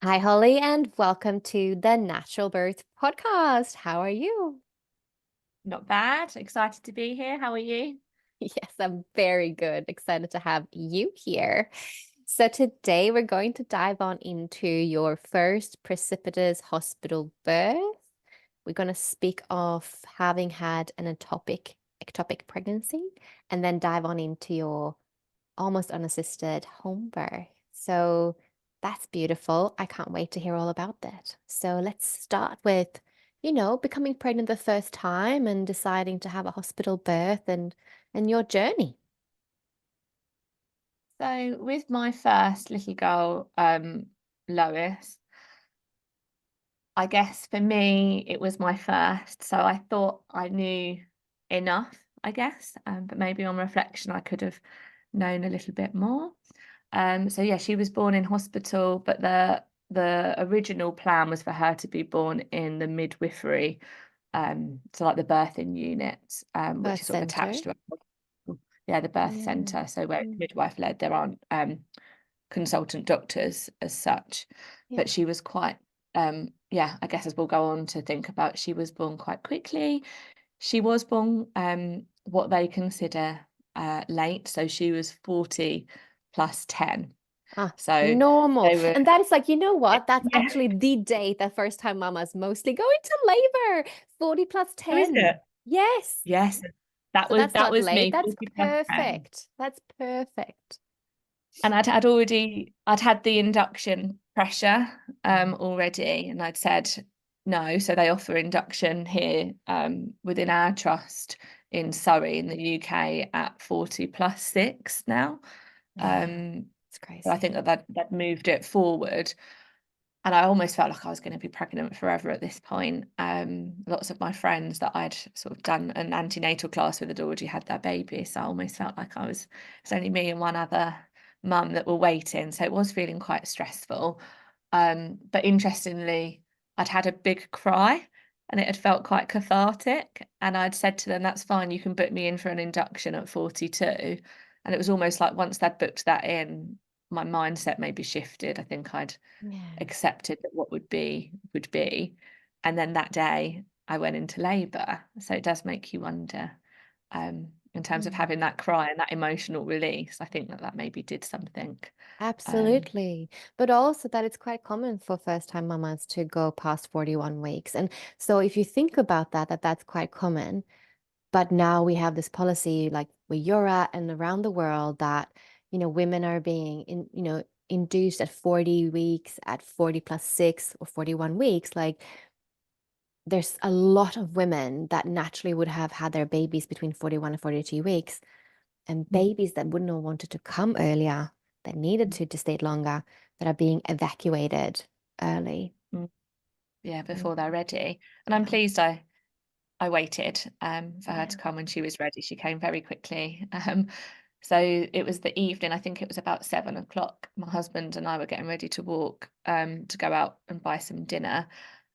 Hi, Holly, and welcome to the Natural Birth Podcast. How are you? Not bad. Excited to be here. How are you? Yes, I'm very good. Excited to have you here. So, today we're going to dive on into your first precipitous hospital birth. We're going to speak of having had an ectopic pregnancy and then dive on into your almost unassisted home birth. So that's beautiful. I can't wait to hear all about that. So let's start with, becoming pregnant the first time and deciding to have a hospital birth and your journey. So, with my first little girl, Lois, I guess for me it was my first, so I thought I knew enough, I guess. But maybe on reflection, I could have known a little bit more. So yeah, she was born in hospital, but the original plan was for her to be born in the midwifery, so like the birthing unit, which Birth is sort of center. attached to yeah, the birth Yeah. centre. So where it's Mm. midwife led, there aren't consultant doctors as such. Yeah. But she was quite, yeah, I guess as we'll go on to think about, she was born quite quickly. She was born what they consider late. So she was 40 plus 10. Ah, So normal. they were, And that is like, you know what? That's yeah, actually the date that first time mamas mostly go into labor. 40 plus how is 10. it? Yes. Yes, that So was that's that not was late. me, That's 40 plus 10. perfect. That's perfect. And I'd had the induction pressure Mhm. already, and I'd said no. So they offer induction here within our trust in Surrey in the UK at 40 plus 6 now. Yeah, Um, it's so I crazy. think that moved it forward. And I almost felt like I was going to be pregnant forever at this point. Lots of my friends that I'd sort of done an antenatal class with had already had their baby. So I almost felt like it's only me and one other mum that were waiting. So it was feeling quite stressful. But interestingly, I'd had a big cry and it had felt quite cathartic. And I'd said to them, that's fine, you can book me in for an induction at 42. And it was almost like once they'd booked that in, my mindset maybe shifted. I think I'd Yeah. accepted that what would be. And then that day I went into labour. So it does make you wonder, in terms of Mm. having that cry and that emotional release. I think that maybe did something. Um, Absolutely. But also that it's quite common for first-time mamas to go past 41 weeks. And so if you think about that's quite common. But now we have this policy like where you're at and around the world that, women are being induced at 40 weeks, at 40 plus 6 or 41 weeks. Like there's a lot of women that naturally would have had their babies between 41 and 42 weeks, and babies that wouldn't have wanted to come earlier, that needed to stay longer, that are being evacuated early. mm, yeah, Mm. before they're ready. And I'm Yeah. pleased I waited for her to Yeah. come when she was ready. She came very quickly. So it was the evening, I think it was about 7 o'clock. My husband and I were getting ready to walk to go out and buy some dinner,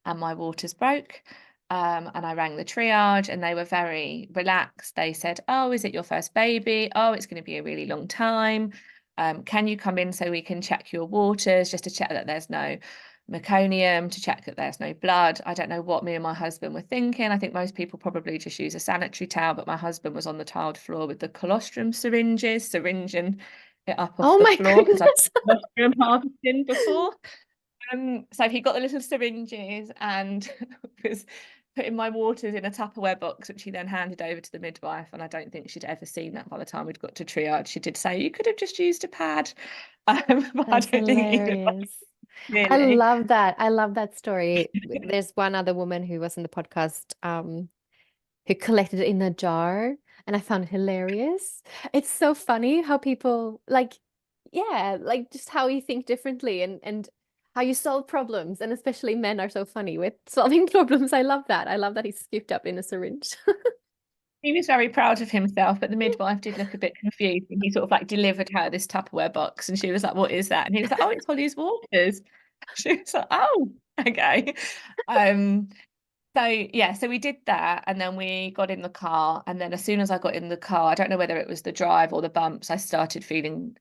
and my waters broke. And I rang the triage, and they were very relaxed. They said, "Oh, is it your first baby? Oh, it's going to be a really long time. Can you come in so we can check your waters just to check that there's no meconium, to check that there's no blood?" I don't know what me and my husband were thinking. I think most people probably just use a sanitary towel, but my husband was on the tiled floor with the colostrum syringes, syringing it up off Oh the my floor because I've goodness. colostrum harvesting before. So he got the little syringes and was putting my waters in a Tupperware box, which he then handed over to the midwife. And I don't think she'd ever seen that by the time we'd got to triage. She did say, "You could have just used a pad." But I That's don't think either hilarious. I really. love that. I love that story. There's one other woman who was in the podcast, who collected it in a jar, and I found it hilarious. It's so funny how people like, yeah, like just how you think differently and how you solve problems, and especially men are so funny with solving problems. I love that. I love that he scooped up in a syringe. He was very proud of himself, but the midwife did look a bit confused when he sort of like delivered her this Tupperware box, and she was like, "What is that?" And he was like, "Oh, it's Holly's waters." She was like, "Oh, okay." Um, so yeah, so we did that, and then we got in the car, and then as soon as I got in the car, I don't know whether it was the drive or the bumps, I started feeling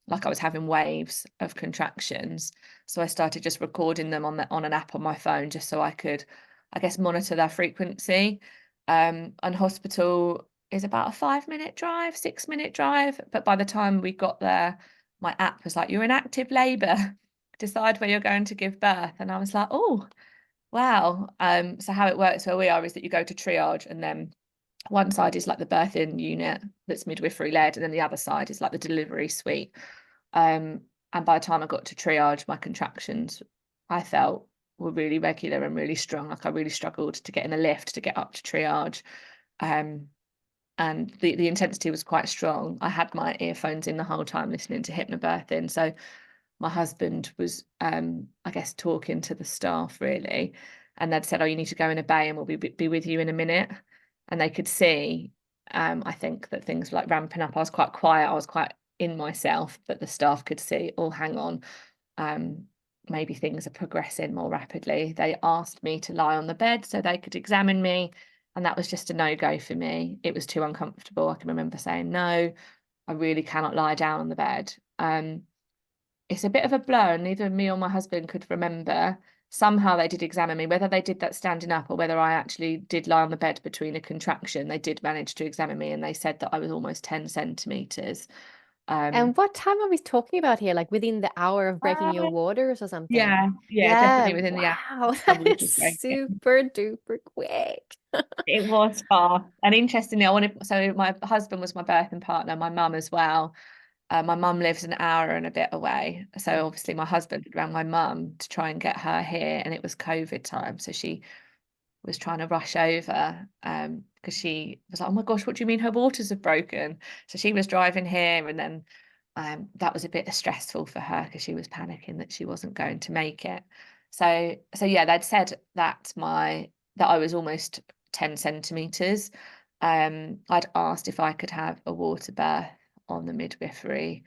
like I was having waves of contractions. So I started just recording them on an app on my phone, just so I could, I guess, monitor their frequency. And hospital is about a 5-minute drive, 6-minute drive. But by the time we got there, my app was like, "You're in active labour. Decide where you're going to give birth." And I was like, "Oh, wow." So how it works where we are is that you go to triage, and then one side is like the birthing unit that's midwifery led, and then the other side is like the delivery suite. And by the time I got to triage, my contractions, I felt, were really regular and really strong. Like I really struggled to get in a lift to get up to triage. Um, and the intensity was quite strong. I had my earphones in the whole time listening to hypnobirthing. So my husband was, I guess, talking to the staff really, and they'd said, "Oh, you need to go in a bay, and we'll be with you in a minute." And they could see, I think, that things were like ramping up. I was quite quiet. I was quite in myself, but the staff could see, "Oh, hang on, um, maybe things are progressing more rapidly." They asked me to lie on the bed so they could examine me, and that was just a no-go for me. It was too uncomfortable. I can remember saying, "No, I really cannot lie down on the bed." It's a bit of a blur, and neither me or my husband could remember. Somehow they did examine me, whether they did that standing up or whether I actually did lie on the bed between a contraction. They did manage to examine me, and they said that I was almost 10 centimeters. And Um, what time are we talking about here? Like within the hour of breaking your uh, waters or something? yeah, Yeah, definitely within the hour. wow, My that is water's breaking. super duper quick. It was fast. And interestingly, I wanted, so my husband was my birthing partner, my mum as well. My mum lives an hour and a bit away. So obviously my husband rang my mum to try and get her here, and it was COVID time. So she was trying to rush over, because she was like, "Oh my gosh, what do you mean her waters have broken?" So she was driving here, and then that was a bit stressful for her because she was panicking that she wasn't going to make it. So yeah, they'd said that I was almost 10 centimeters. I'd asked if I could have a water birth on the midwifery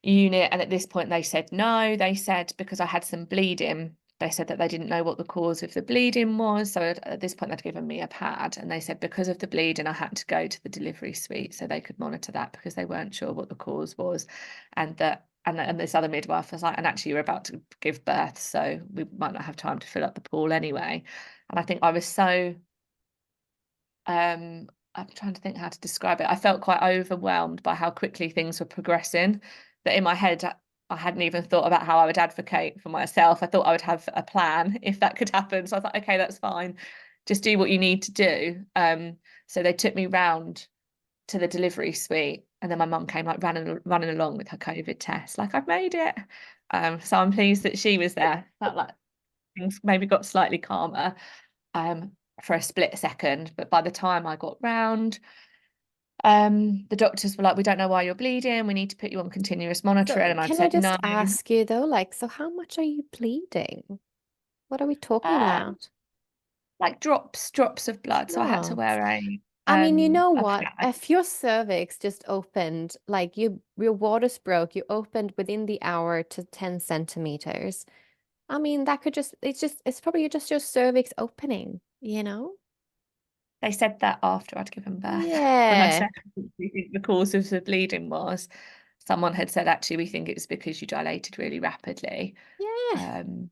unit, and at this point they said no. They said because I had some bleeding, they said that they didn't know what the cause of the bleeding was. So at this point they'd given me a pad, and they said because of the bleeding I had to go to the delivery suite so they could monitor that, because they weren't sure what the cause was. And this other midwife was like, "And actually you're about to give birth, so we might not have time to fill up the pool anyway." And I think I was so, I'm trying to think how to describe it. I felt quite overwhelmed by how quickly things were progressing, that in my head, I hadn't even thought about how I would advocate for myself. I thought I would have a plan if that could happen. So I was like, "Okay, that's fine. Just do what you need to do." So they took me round to the delivery suite, and then my mum came like running along with her COVID test, like, "I've made it." So I'm pleased that she was there. Felt like things maybe got slightly calmer. Um, for a split second, but by the time I got round, the doctors were like, "We don't know why you're bleeding. We need to put you on continuous monitoring." So And I'd can I said just no. ask you though, like, so how much are you bleeding? What are we talking um, about? like drops of blood. So I had to Drops. wear I mean, you know a what? pad. If your cervix just opened, like your waters broke, you opened within the hour to 10 centimeters. I mean, that could it's probably just your cervix opening, you know? They said that after I'd given birth. When I'd Yeah. said, "What do you think the cause of the bleeding was?" Someone had said, "Actually, we think it was because you dilated really rapidly." Yeah. Um,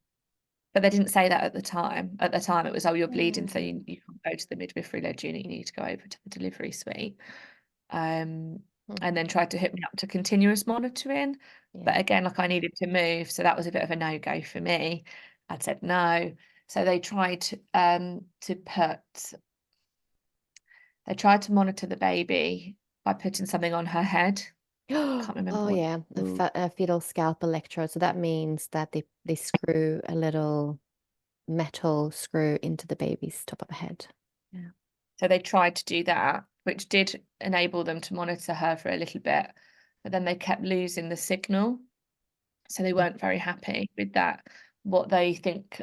But they didn't say that at the time. At the time, it was, "Oh, you're bleeding, so Mm. you can't go to the midwifery-led unit. You need to go over to the delivery suite." Um, Mm. and then tried to hook me up to continuous monitoring. Yeah. But again, like I needed to move, so that was a bit of a no-go for me. I'd said no. So they tried to monitor the baby by putting something on her head. Can't Oh remember what yeah, it's called. a fetal scalp electrode. So that means that they screw a little metal screw into the baby's top of the head. Yeah. So they tried to do that, which did enable them to monitor her for a little bit, but then they kept losing the signal. So they weren't very happy with that. What they think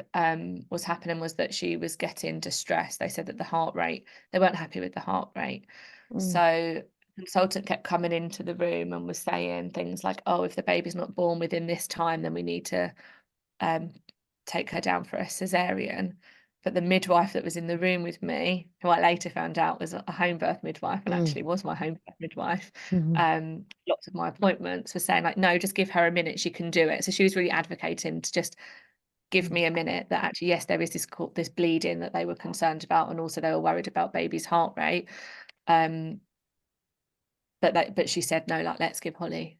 was happening was that she was getting distressed. They said that they weren't happy with the heart rate. Mm. So the consultant kept coming into the room and was saying things like, "Oh, if the baby's not born within this time, then we need to um, take her down for a cesarean." But the midwife that was in the room with me, who I later found out was a home birth midwife and Mm. actually was my home birth midwife, Mhm. lots of my appointments were saying like, no, just give her a minute, she can do it. So she was really advocating to just give Mm. me a minute, that actually, yes, there is this bleeding that they were concerned about, and also they were worried about baby's heart rate. But she said, no, like, let's give Holly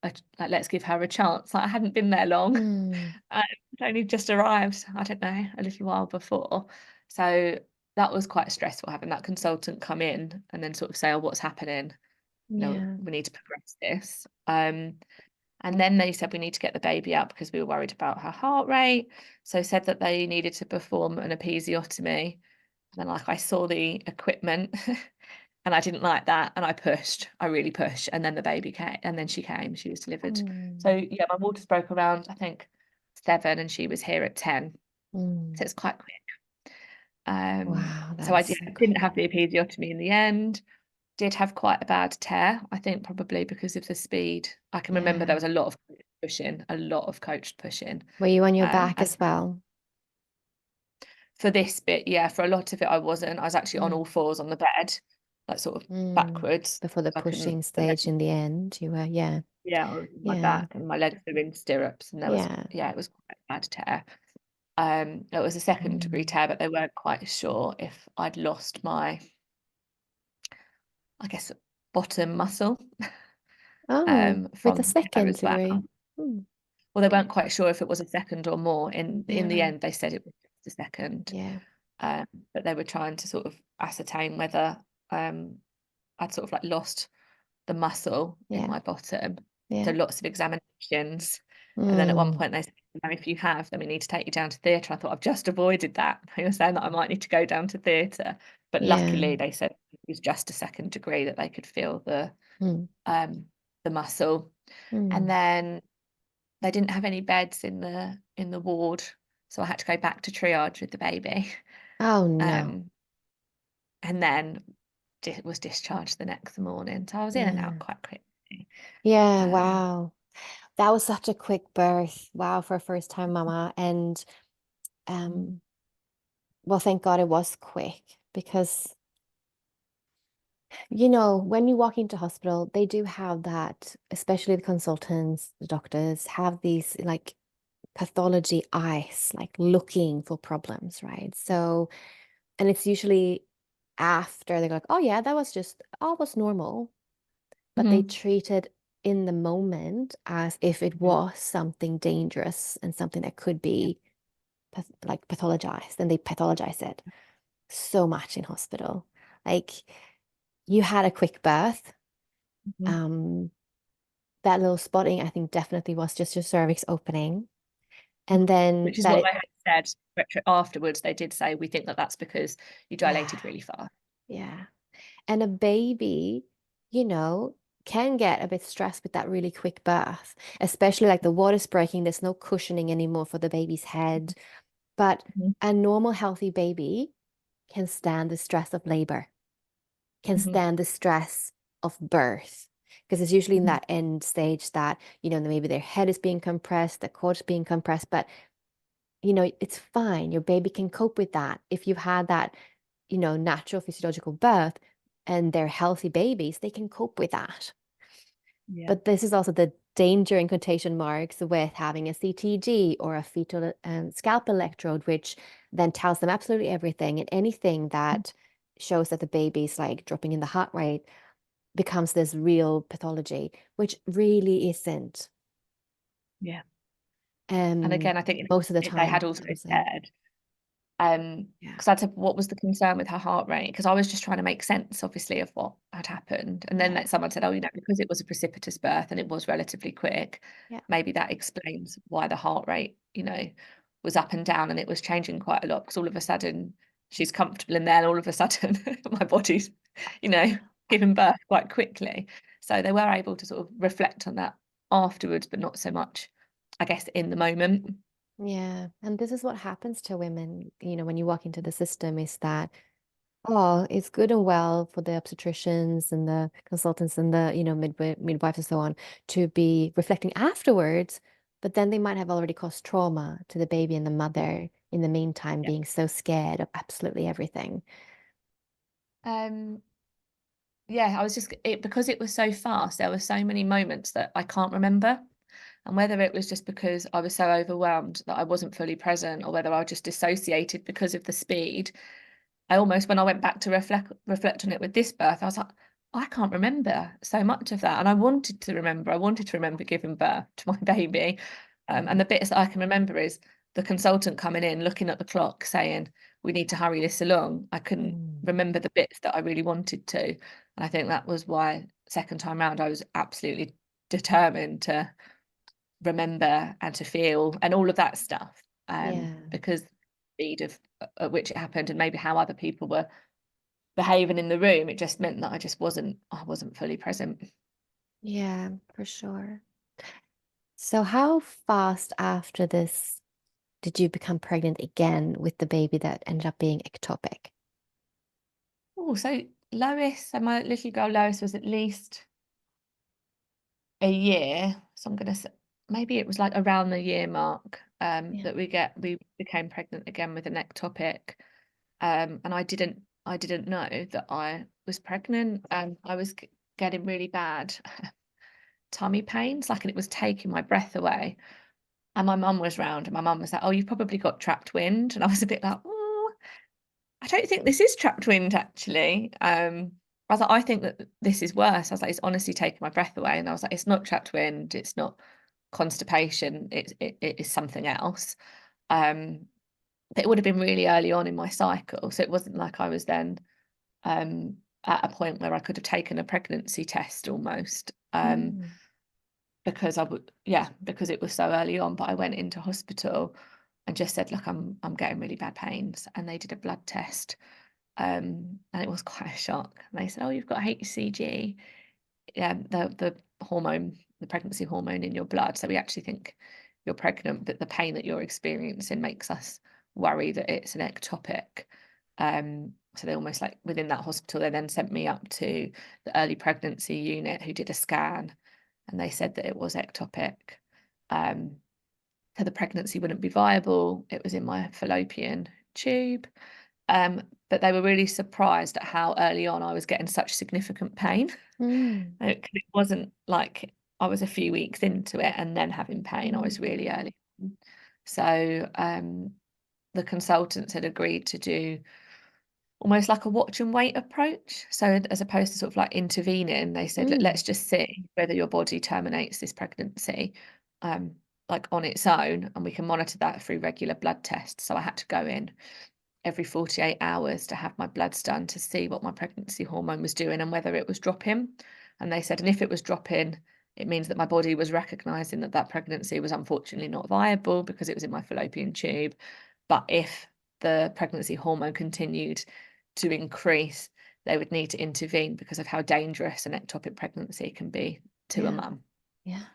like, let's give her a chance. Like, I hadn't been there long. Mm. I'd only just arrived, I don't know, a little while before. So that was quite stressful, having that consultant come in and then sort of say, oh, what's happening? Yeah. We need to progress this. And then they said we need to get the baby out because we were worried about her heart rate. So said that they needed to perform an episiotomy. And then like I saw the equipment and I didn't like that. And I really pushed. And then the baby came, and then she was delivered. So Mm. yeah, my waters broke around, I think 7, and she was here at 10. So Mm. it's quite quick. Wow, So that is yeah, so didn't quick. have the episiotomy in the end. Did have quite a bad tear, I think probably because of the speed. I can remember there Yeah. was a lot of pushing, a lot of coached pushing. Were you on your back And as well? for this bit, yeah, for a lot of it, I wasn't. I was actually on Mm. all fours on the bed, like sort of Mm. backwards. Before the I couldn't, pushing stage in the end, you were, yeah. yeah, I was on my Yeah. back and my legs were in stirrups, and Yeah. yeah, it was quite a bad tear. It was a second degree Mm. tear, but they weren't quite sure if I'd lost my, I guess, bottom muscle Oh, with the from tear second as well. degree. Mm. Well, they weren't quite sure if it was a second or more. In the Yeah. end, they said it was just a second, Yeah. um, but they were trying to sort of ascertain whether um, I'd sort of like lost the muscle in Yeah. my bottom. So Yeah. lots of examinations. And then at one Mm. point they said, "No, if you have, then we need to take you down to theatre." I thought, I've just avoided that. They were saying that I might need to go down to theatre. But Yeah. luckily they said it was just a second degree, that they could feel Mm. the muscle. And Mm. then they didn't have any beds in the ward. So I had to go back to triage with the baby. Oh no. Um, and then was discharged the next morning. So I was in and out Yeah. quite quickly. Yeah. Um, Wow. That was such a quick birth. Wow, for a first time mama. And um, well, thank God it was quick because when you walk into hospital, they do have that, especially the consultants, the doctors have these like pathology eyes, like looking for problems, right? So, and it's usually after they're like, oh yeah, that was just all was normal, but they mhm. treat it in the moment as if it was something dangerous and something that could be like pathologized, and they pathologize it so much in hospital. Like you had a quick birth. Mhm. Um, that little spotting, I think, definitely was just your cervix opening. And Mhm. then Which is that what it, they had said afterwards. They did say, we think that that's because you yeah, dilated really fast. yeah. And a baby, you know, can get a bit stressed with that really quick birth, especially like the water's breaking, there's no cushioning anymore for the baby's head. But Mhm. a normal, healthy baby can stand the stress of labor, can Mhm. stand the stress of birth. Because it's usually in Mhm. that end stage that, maybe their head is being compressed, the cord is being compressed, but it's fine. Your baby can cope with that. If you've had that, natural physiological birth and they're healthy babies, they can cope with that. Yeah. But this is also the danger in quotation marks with having a CTG or a fetal scalp electrode, which then tells them absolutely everything, and anything that shows that the baby's like dropping in the heart rate becomes this real pathology, which really isn't. Yeah. And Um, again, I think Most of the they time, had also it wasn't. said, Yeah, because I said, what was the concern with her heart rate? Because I was just trying to make sense, obviously, of what had happened. And then yeah, like, someone said, oh, because it was a precipitous birth and it was relatively quick, yeah, maybe that explains why the heart rate, was up and down, and it was changing quite a lot, because all of a sudden she's comfortable in there, and all of a sudden my body's, you know, giving birth quite quickly. So they were able to sort of reflect on that afterwards, but not so much, I guess, in the moment. yeah. And this is what happens to women, when you walk into the system, is that, oh, it's good and well for the obstetricians and the consultants and the, midwives and so on to be reflecting afterwards. but then they might have already caused trauma to the baby and the mother in the meantime, Yeah. being so scared of absolutely everything. Um, yeah, I was just because it was so fast, there were so many moments that I can't remember. And whether it was just because I was so overwhelmed that I wasn't fully present, or whether I just dissociated because of the speed, I almost, when I went back to reflect on it with this birth, I was like, I can't remember so much of that. And I wanted to remember. I wanted to remember giving birth to my baby. And the bits that I can remember is the consultant coming in, looking at the clock, saying, we need to hurry this along. I couldn't Mm. remember the bits that I really wanted to. And I think that was why second time round I was absolutely determined to remember and to feel and all of that stuff. Yeah. Because the speed of at which it happened, and maybe how other people were behaving in the room, it just meant that I wasn't fully present. Yeah, for sure. So how fast after this did you become pregnant again with the baby that ended up being ectopic? Oh, so my little girl Lois was at least a year. So I'm gonna say maybe it was like around the year mark Yeah. that we became pregnant again with an ectopic. And I didn't know that I was pregnant. I was getting really bad tummy pains, like, and it was taking my breath away. And my mum was round, and my mum was like, "Oh, you've probably got trapped wind." And I was a bit like, "Oh, I don't think this is trapped wind, actually." I was like, "I think that this is worse." I was like, "It's honestly taking my breath away." And I was like, "It's not trapped wind. It's not constipation. It is something else." Um, but it would have been really early on in my cycle, so it wasn't like I was then at a point where I could have taken a pregnancy test almost. Mm. Because because it was so early on. But I went into hospital and just said, look, I'm getting really bad pains, and they did a blood test, and it was quite a shock. And they said, oh, you've got HCG, the hormone, the pregnancy hormone in your blood, so we actually think you're pregnant, but the pain that you're experiencing makes us worry that it's an ectopic. So they almost, like, within that hospital, they then sent me up to the early pregnancy unit, who did a scan, and they said that it was ectopic. Um, so the pregnancy wouldn't be viable. It was in my fallopian tube. But they were really surprised at how early on I was getting such significant pain. Mm. It wasn't like I was a few weeks into it and then having pain. I was Mm. really early on. So the consultants had agreed to do almost like a watch and wait approach. So as opposed to sort of like intervening, they said, look, Mm. let's just see whether your body terminates this pregnancy, um, like on its own, and we can monitor that through regular blood tests. So I had to go in every 48 hours to have my bloods done to see what my pregnancy hormone was doing and whether it was dropping. And they said, and if it was dropping, it means that my body was recognizing that that pregnancy was unfortunately not viable because it was in my fallopian tube. But if the pregnancy hormone continued to increase, they would need to intervene because of how dangerous an ectopic pregnancy can be to a Yeah. mum. Yeah.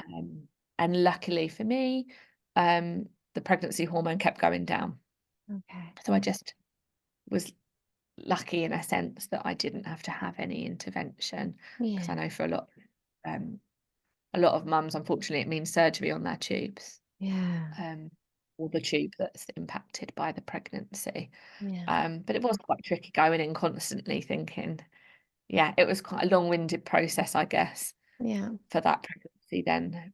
Um, and luckily for me, the pregnancy hormone kept going down. Okay. So I just was lucky in a sense that I didn't have to have any intervention, because I Yeah. know for a lot of mums, unfortunately, it means surgery on their tubes, Yeah. um, or the tube that's impacted by the pregnancy. Yeah. But it was quite tricky going in constantly thinking, yeah, it was quite a long-winded process, I guess, Yeah. for that pregnancy then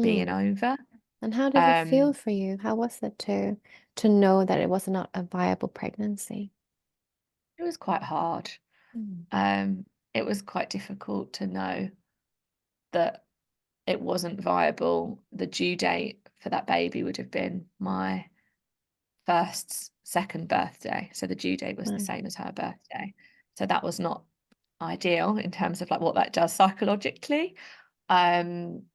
being Mm. over. And how did it feel Um, for you? How was it to know that it was not a viable pregnancy? it was quite hard. Mm. Um, it was quite difficult to know that it wasn't viable. The due date for that baby would have been my second birthday. So the due date was the Mm. same as her birthday. So that was not ideal in terms of like what that does psychologically. Um,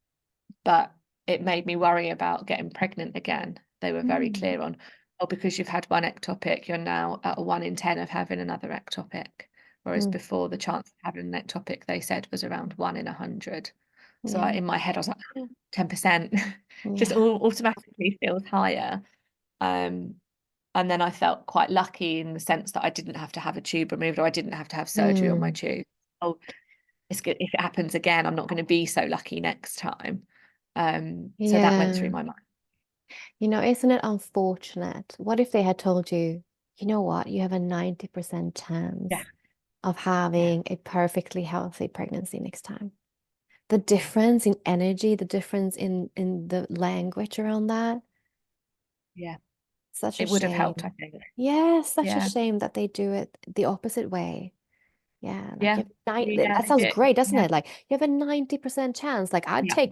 but it made me worry about getting pregnant again. They were very Mm. clear on, oh, because you've had one ectopic, you're now at a 1 in 10 of having another ectopic. Whereas Mm. before, the chance of having an ectopic, they said, was around 1 in 100. So Yeah. in my head, I was like, 10% just Yeah. automatically feels higher. Um, and then I felt quite lucky in the sense that I didn't have to have a tube removed, or I didn't have to have surgery on my Mm. tube. Oh, it's good. If it happens again, I'm not going to be so lucky next time. So that went through Yeah. my mind. Isn't it unfortunate? What if they had told you, you know what, you have a 90% Yeah, chance of yeah, having a perfectly healthy pregnancy next time? The yeah, difference in energy, the difference in the language around that, yeah. such a It would have helped, shame. I think. Yeah, such a Yeah, shame that they do it the opposite way. Yeah, like yeah, you have yeah, that they sounds did. great, doesn't Yeah, it? Like you have a 90% chance. Like yeah,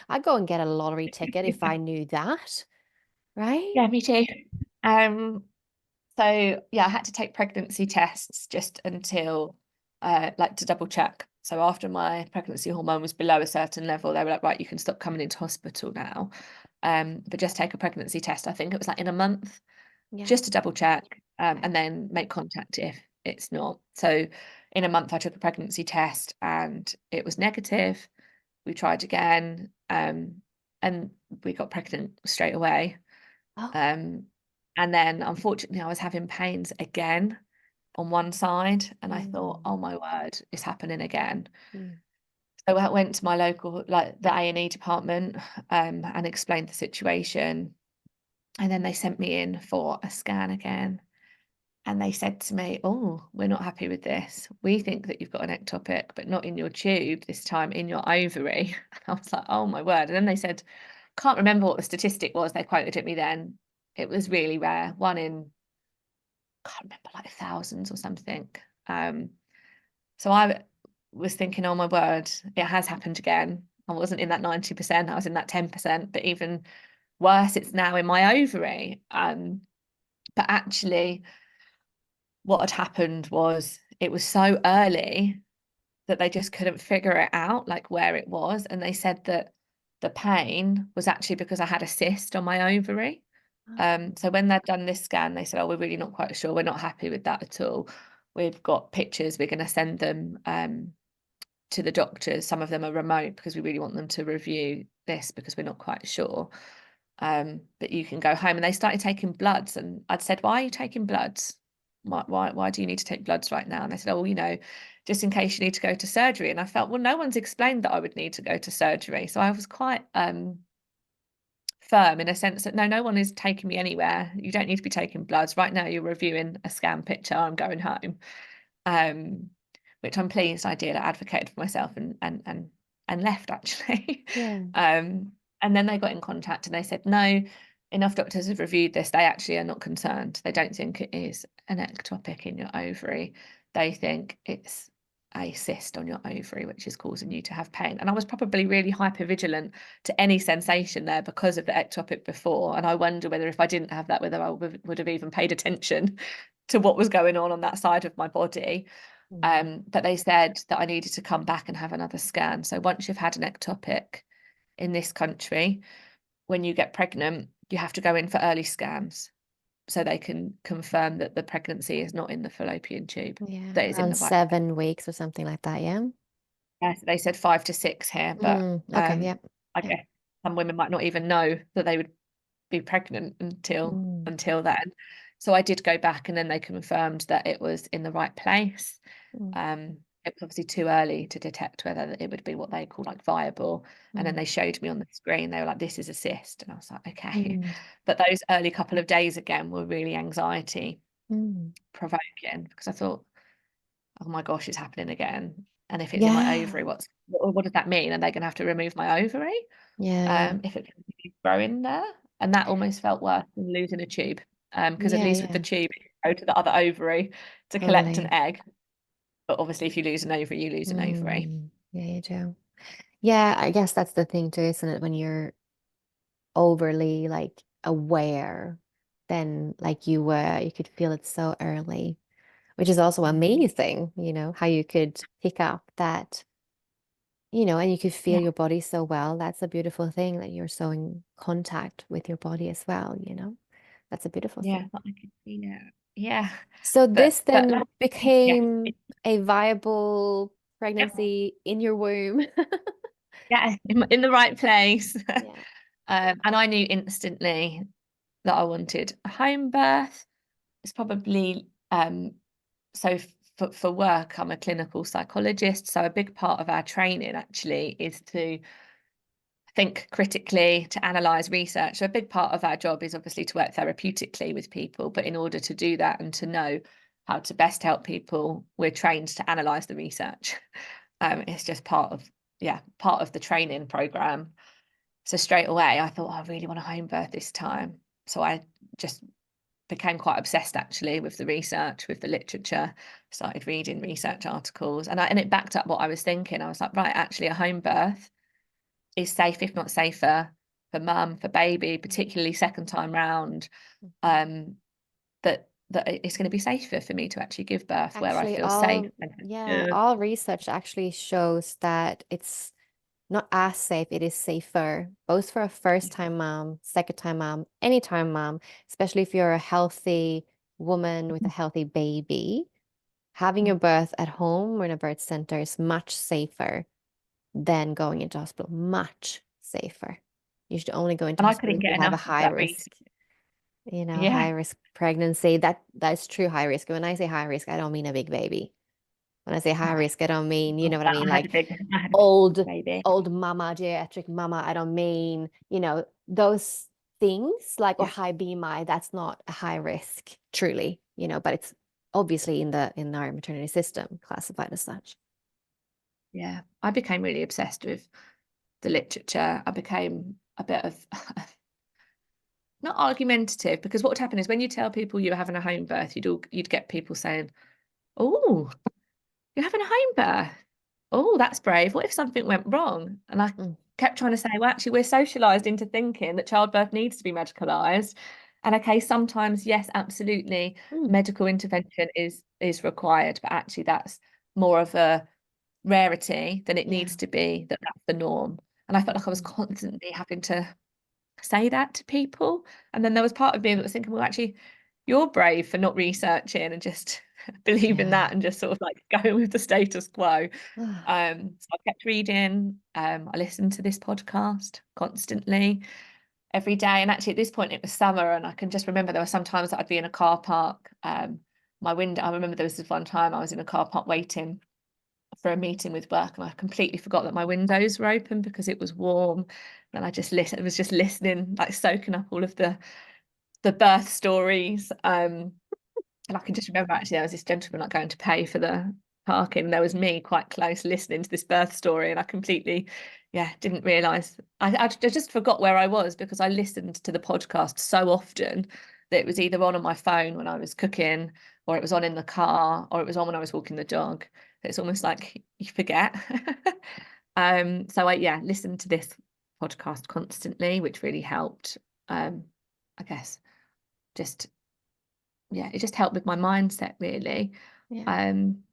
I'd go and get a lottery ticket if I knew that, right? yeah, me too. Um, So yeah, I had to take pregnancy tests just until like to double check. So after my pregnancy hormone was below a certain level, they were like, right, you can stop coming into hospital now. But just take a pregnancy test. I think it was like in a month, Yeah. just to double check, Okay. and then make contact if it's not. So in a month, I took a pregnancy test and it was negative. We tried again, and we got pregnant straight away. Oh. Um, and then unfortunately, I was having pains again on one side, and I thought, Mm, oh my word, it's happening again. mm. So I went to my local, like the A&E department, and explained the situation. And then they sent me in for a scan again. And they said to me, oh, we're not happy with this. We think that you've got an ectopic, but not in your tube, this time in your ovary. And I was like, oh my word. And then they said, can't remember what the statistic was. They quoted at me then. It was really rare, one in, can't remember, like thousands or something. Um, so I was thinking, oh my word, it has happened again. I wasn't in that 90%, I was in that 10%, but even worse, it's now in my ovary. But actually, what had happened was it was so early that they just couldn't figure it out, like where it was. And they said that the pain was actually because I had a cyst on my ovary. Oh. So when they'd done this scan, they said, "Oh, we're really not quite sure. We're not happy with that at all. We've got pictures. We're going to send them to the doctors. Some of them are remote because we really want them to review this because we're not quite sure. But you can go home." And they started taking bloods, and I'd said, "Why are you taking bloods? Why do you need to take bloods right now?" And they said, "Oh, well, just in case you need to go to surgery." And I felt, well, no one's explained that I would need to go to surgery, so I was quite firm in a sense that no one is taking me anywhere. You don't need to be taking bloods. Right now, you're reviewing a scan picture. I'm going home. Um, which I'm pleased I did. I advocated for myself and left actually. Yeah. And then they got in contact and they said, no, enough doctors have reviewed this. They actually are not concerned. They don't think it is an ectopic in your ovary. They think it's a cyst on your ovary, which is causing you to have pain. And I was probably really hypervigilant to any sensation there because of the ectopic before. And I wonder whether if I didn't have that, whether I would have even paid attention to what was going on that side of my body. Mm. But they said that I needed to come back and have another scan. So once you've had an ectopic in this country, when you get pregnant, you have to go in for early scans so they can confirm that the pregnancy is not in the fallopian tube, Yeah. that is in Around the right place. 7 weeks or something like that. Yeah. So they said 5 to 6 here, but Okay. Yep. I Yep. guess some women might not even know that they would be pregnant Mm, until then. So I did go back and then they confirmed that it was in the right place. mm, It was obviously too early to detect whether it would be what they call like viable. And then mm, they showed me on the screen, they were like, this is a cyst. And I was like, okay. mm, But those early couple of days again were really anxiety mm. provoking because I thought, oh my gosh, it's happening again. And if it's in my Yeah. ovary, what does that mean? Are they going to have to remove my ovary? Yeah. If it continues growing there? And that almost felt worse than losing a tube. Because at Yeah. least with the Yeah. tube, you go to the other ovary to collect an Totally. egg. But obviously, if you lose an ovary, you lose an ovary. Yeah, you do. Yeah, I guess that's the thing too, isn't it? When you're overly like aware, then like you were, you could feel it so early, which is also Mm. amazing, how you could pick up that, and you could feel Yeah, your body so well. That's a beautiful thing that you're so in contact with your body as well. That's a beautiful yeah, thing. but I can see it. Yeah, So this but then luckily, yeah, became a viable yeah, pregnancy in your womb. yeah, in the right place. Yeah. And I knew instantly that I wanted a home birth. It's probably so for work, I'm a clinical psychologist. So a big part of our training actually is to think critically, to analyze research. So a big part of our job is obviously to work therapeutically with people, but in order to do that and to know how to best help people, we're trained to analyze the research. It's just part of the training program. So straight away I thought, oh, I really want a home birth this time. So I just became quite obsessed actually with the research, with the literature, started reading research articles, and it backed up what I was thinking. I was like, right, actually a home birth is safe, if not safer, for mum, for baby, particularly second time round. That it's going to be safer for me to actually give birth where I Actually, feel safe and secure. all research actually shows that it's not as safe, it is safer, both for a first-time mom, second-time mom, anytime mom, especially if you're a healthy woman with a healthy baby. Having your birth at home or in a birth center is much safer than going into hospital. Much safer. You should only go into And I hospital couldn't if get you have a enough of high that risk, research. high Yeah. risk pregnancy. That's true high risk. When I say high risk, I don't mean a big baby. When I say high No, risk, I don't mean, you know what I mean, I had like a big old, baby. old mama, geriatric mama. I don't mean, those things like, or Yeah. high BMI. That's not a high risk, truly, but it's obviously in our maternity system classified as such. Yeah. I became really obsessed with the literature. I became a bit of not argumentative, because what would happen is when you tell people you were having a home birth, you'd get people saying, "Oh, you're having a home birth. Oh, that's brave. What if something went wrong?" And I Mm, kept trying to say, well, actually, we're socialized into thinking that childbirth needs to be medicalized. And okay, sometimes, yes, absolutely, mm, medical intervention is required, but actually that's more of a rarity than it yeah. needs to be, that's the norm. And I felt like I was Mhm. constantly having to say that to people. And then there was part of me that was thinking, well, actually, you're brave for not researching and just believing Yeah. that and just sort of like going with the status quo. Ah, So I kept reading. I listened to this podcast constantly every day. And actually, at this point, it was summer, and I can just remember there were some times that I'd be in a car park. My window. I remember there was this one time I was in a car park waiting for a meeting with work, and I completely forgot that my windows were open because it was warm. And I was just listening, like soaking up all of the birth stories. And I can just remember actually there was this gentleman like going to pay for the parking, and there was me quite close listening to this birth story, and I completely, didn't realise. I just forgot where I was because I listened to the podcast so often that it was either on my phone when I was cooking, or it was on in the car, or it was on when I was walking the dog. It's almost like you forget. So I listened to this podcast constantly, which really helped. I guess just it just helped with my mindset really. yeah. Um,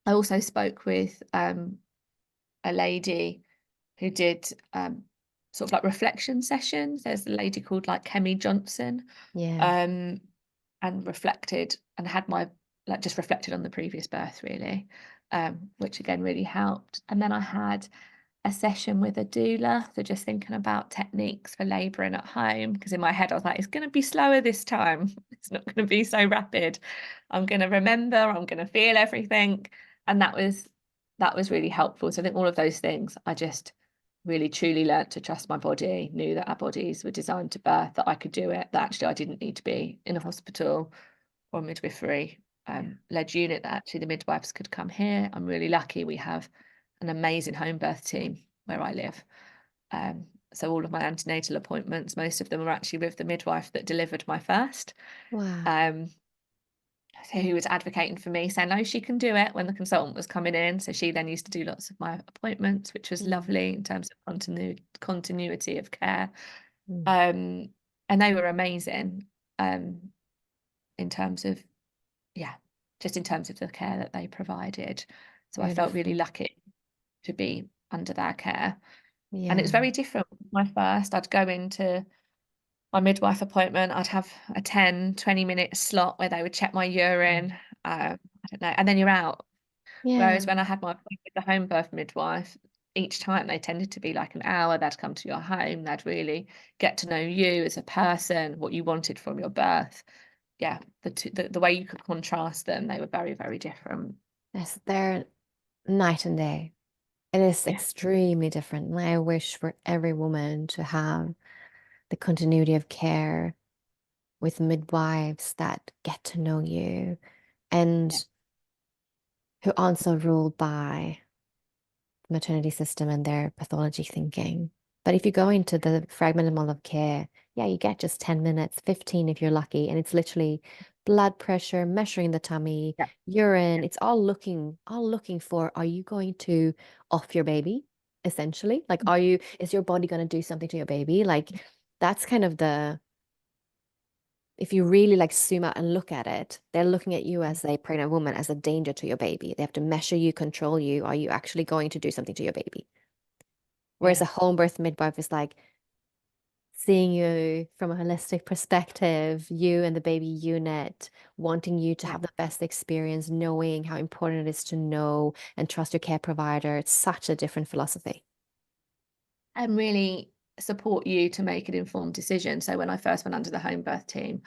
I also spoke with a lady who did sort of like reflection sessions. There's a lady called like Kemi Johnson, Yeah. um, and reflected and had my like just reflected on the previous birth really, which again really helped. And then I had a session with a doula, so just thinking about techniques for labouring at home, because in my head I was like, it's going to be slower this time. It's not going to be so rapid. I'm going to remember, I'm going to feel everything. And that was really helpful. So I think all of those things, I just really truly learnt to trust my body, knew that our bodies were designed to birth, that I could do it, that actually I didn't need to be in a hospital or midwifery Yeah. led unit, that actually the midwives could come here. I'm really lucky we have an amazing home birth team where I live. Um, so all of my antenatal appointments, most of them are actually with the midwife that delivered my first, Wow. um, so who was advocating for me, saying, no, she can do it when the consultant was coming in. So she then used to do lots of my appointments, which was Mm, lovely in terms of continuity of care. mm. Um, and they were amazing um, in terms of just in terms of the care that they provided. So I felt really Beautiful. lucky to be under their care. And it was Yeah. very different. My first, I'd go into my midwife appointment, I'd have a 10-20 minute slot where they would check my Mm. urine. I don't know, and then you're out. Whereas Yeah. when I had my appointment with the home birth midwife, each time they tended to be like an hour. They'd come to your home, they'd really get to know you as a person, what you wanted from your birth. Yeah, the way you could contrast them, they were very, very different. Yes, they're night and day. It is Yeah. extremely different. And I wish for every woman to have the continuity of care with midwives that get to know you Yeah. and who aren't so ruled by the maternity system and their pathology thinking. But if you go into the fragmented model of care, yeah, you get just 10 minutes, 15 if you're lucky. And it's literally blood pressure, measuring the tummy, Yeah. urine. It's all looking for, are you going to off your baby? Essentially, like, is your body going to do something to your baby? Like, that's kind of if you really like zoom out and look at it, they're looking at you as a pregnant woman as a danger to your baby. They have to measure you, control you. Are you actually going to do something to your baby? Whereas Yeah. a home birth midwife is like seeing you from a holistic perspective, you and the baby unit, wanting you to Yeah. have the best experience, knowing how important it is to know and trust your care provider. It's such a different philosophy. And really support you to make an informed decision. So when I first went under the home birth team,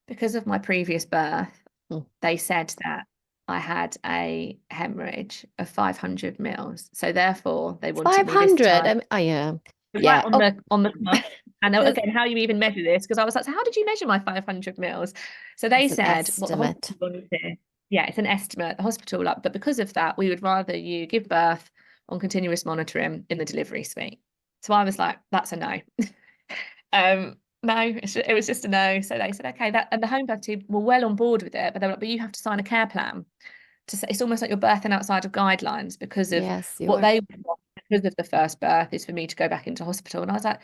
because of my previous birth, Mm. they said that I had a hemorrhage of 500 mils. So therefore, they wanted me this 500. time Oh, yeah. right Yeah. Oh, on the cusp. And this again, how you even measure this? Because I was like, so how did you measure my 500 mils? So they is an said what the estimate. hospital wanted to, yeah, it's an estimate. The hospital, like, but because of that, we would rather you give birth on continuous monitoring in the delivery suite. So I was like, that's a no. No, it was just a no. So they said, okay, that, and the home birth team were well on board with it, but they were like, but you have to sign a care plan to say it's almost like you're birthing outside of guidelines because of Yes, you what are. they want because of the first birth is for me to go back into hospital. And I was like,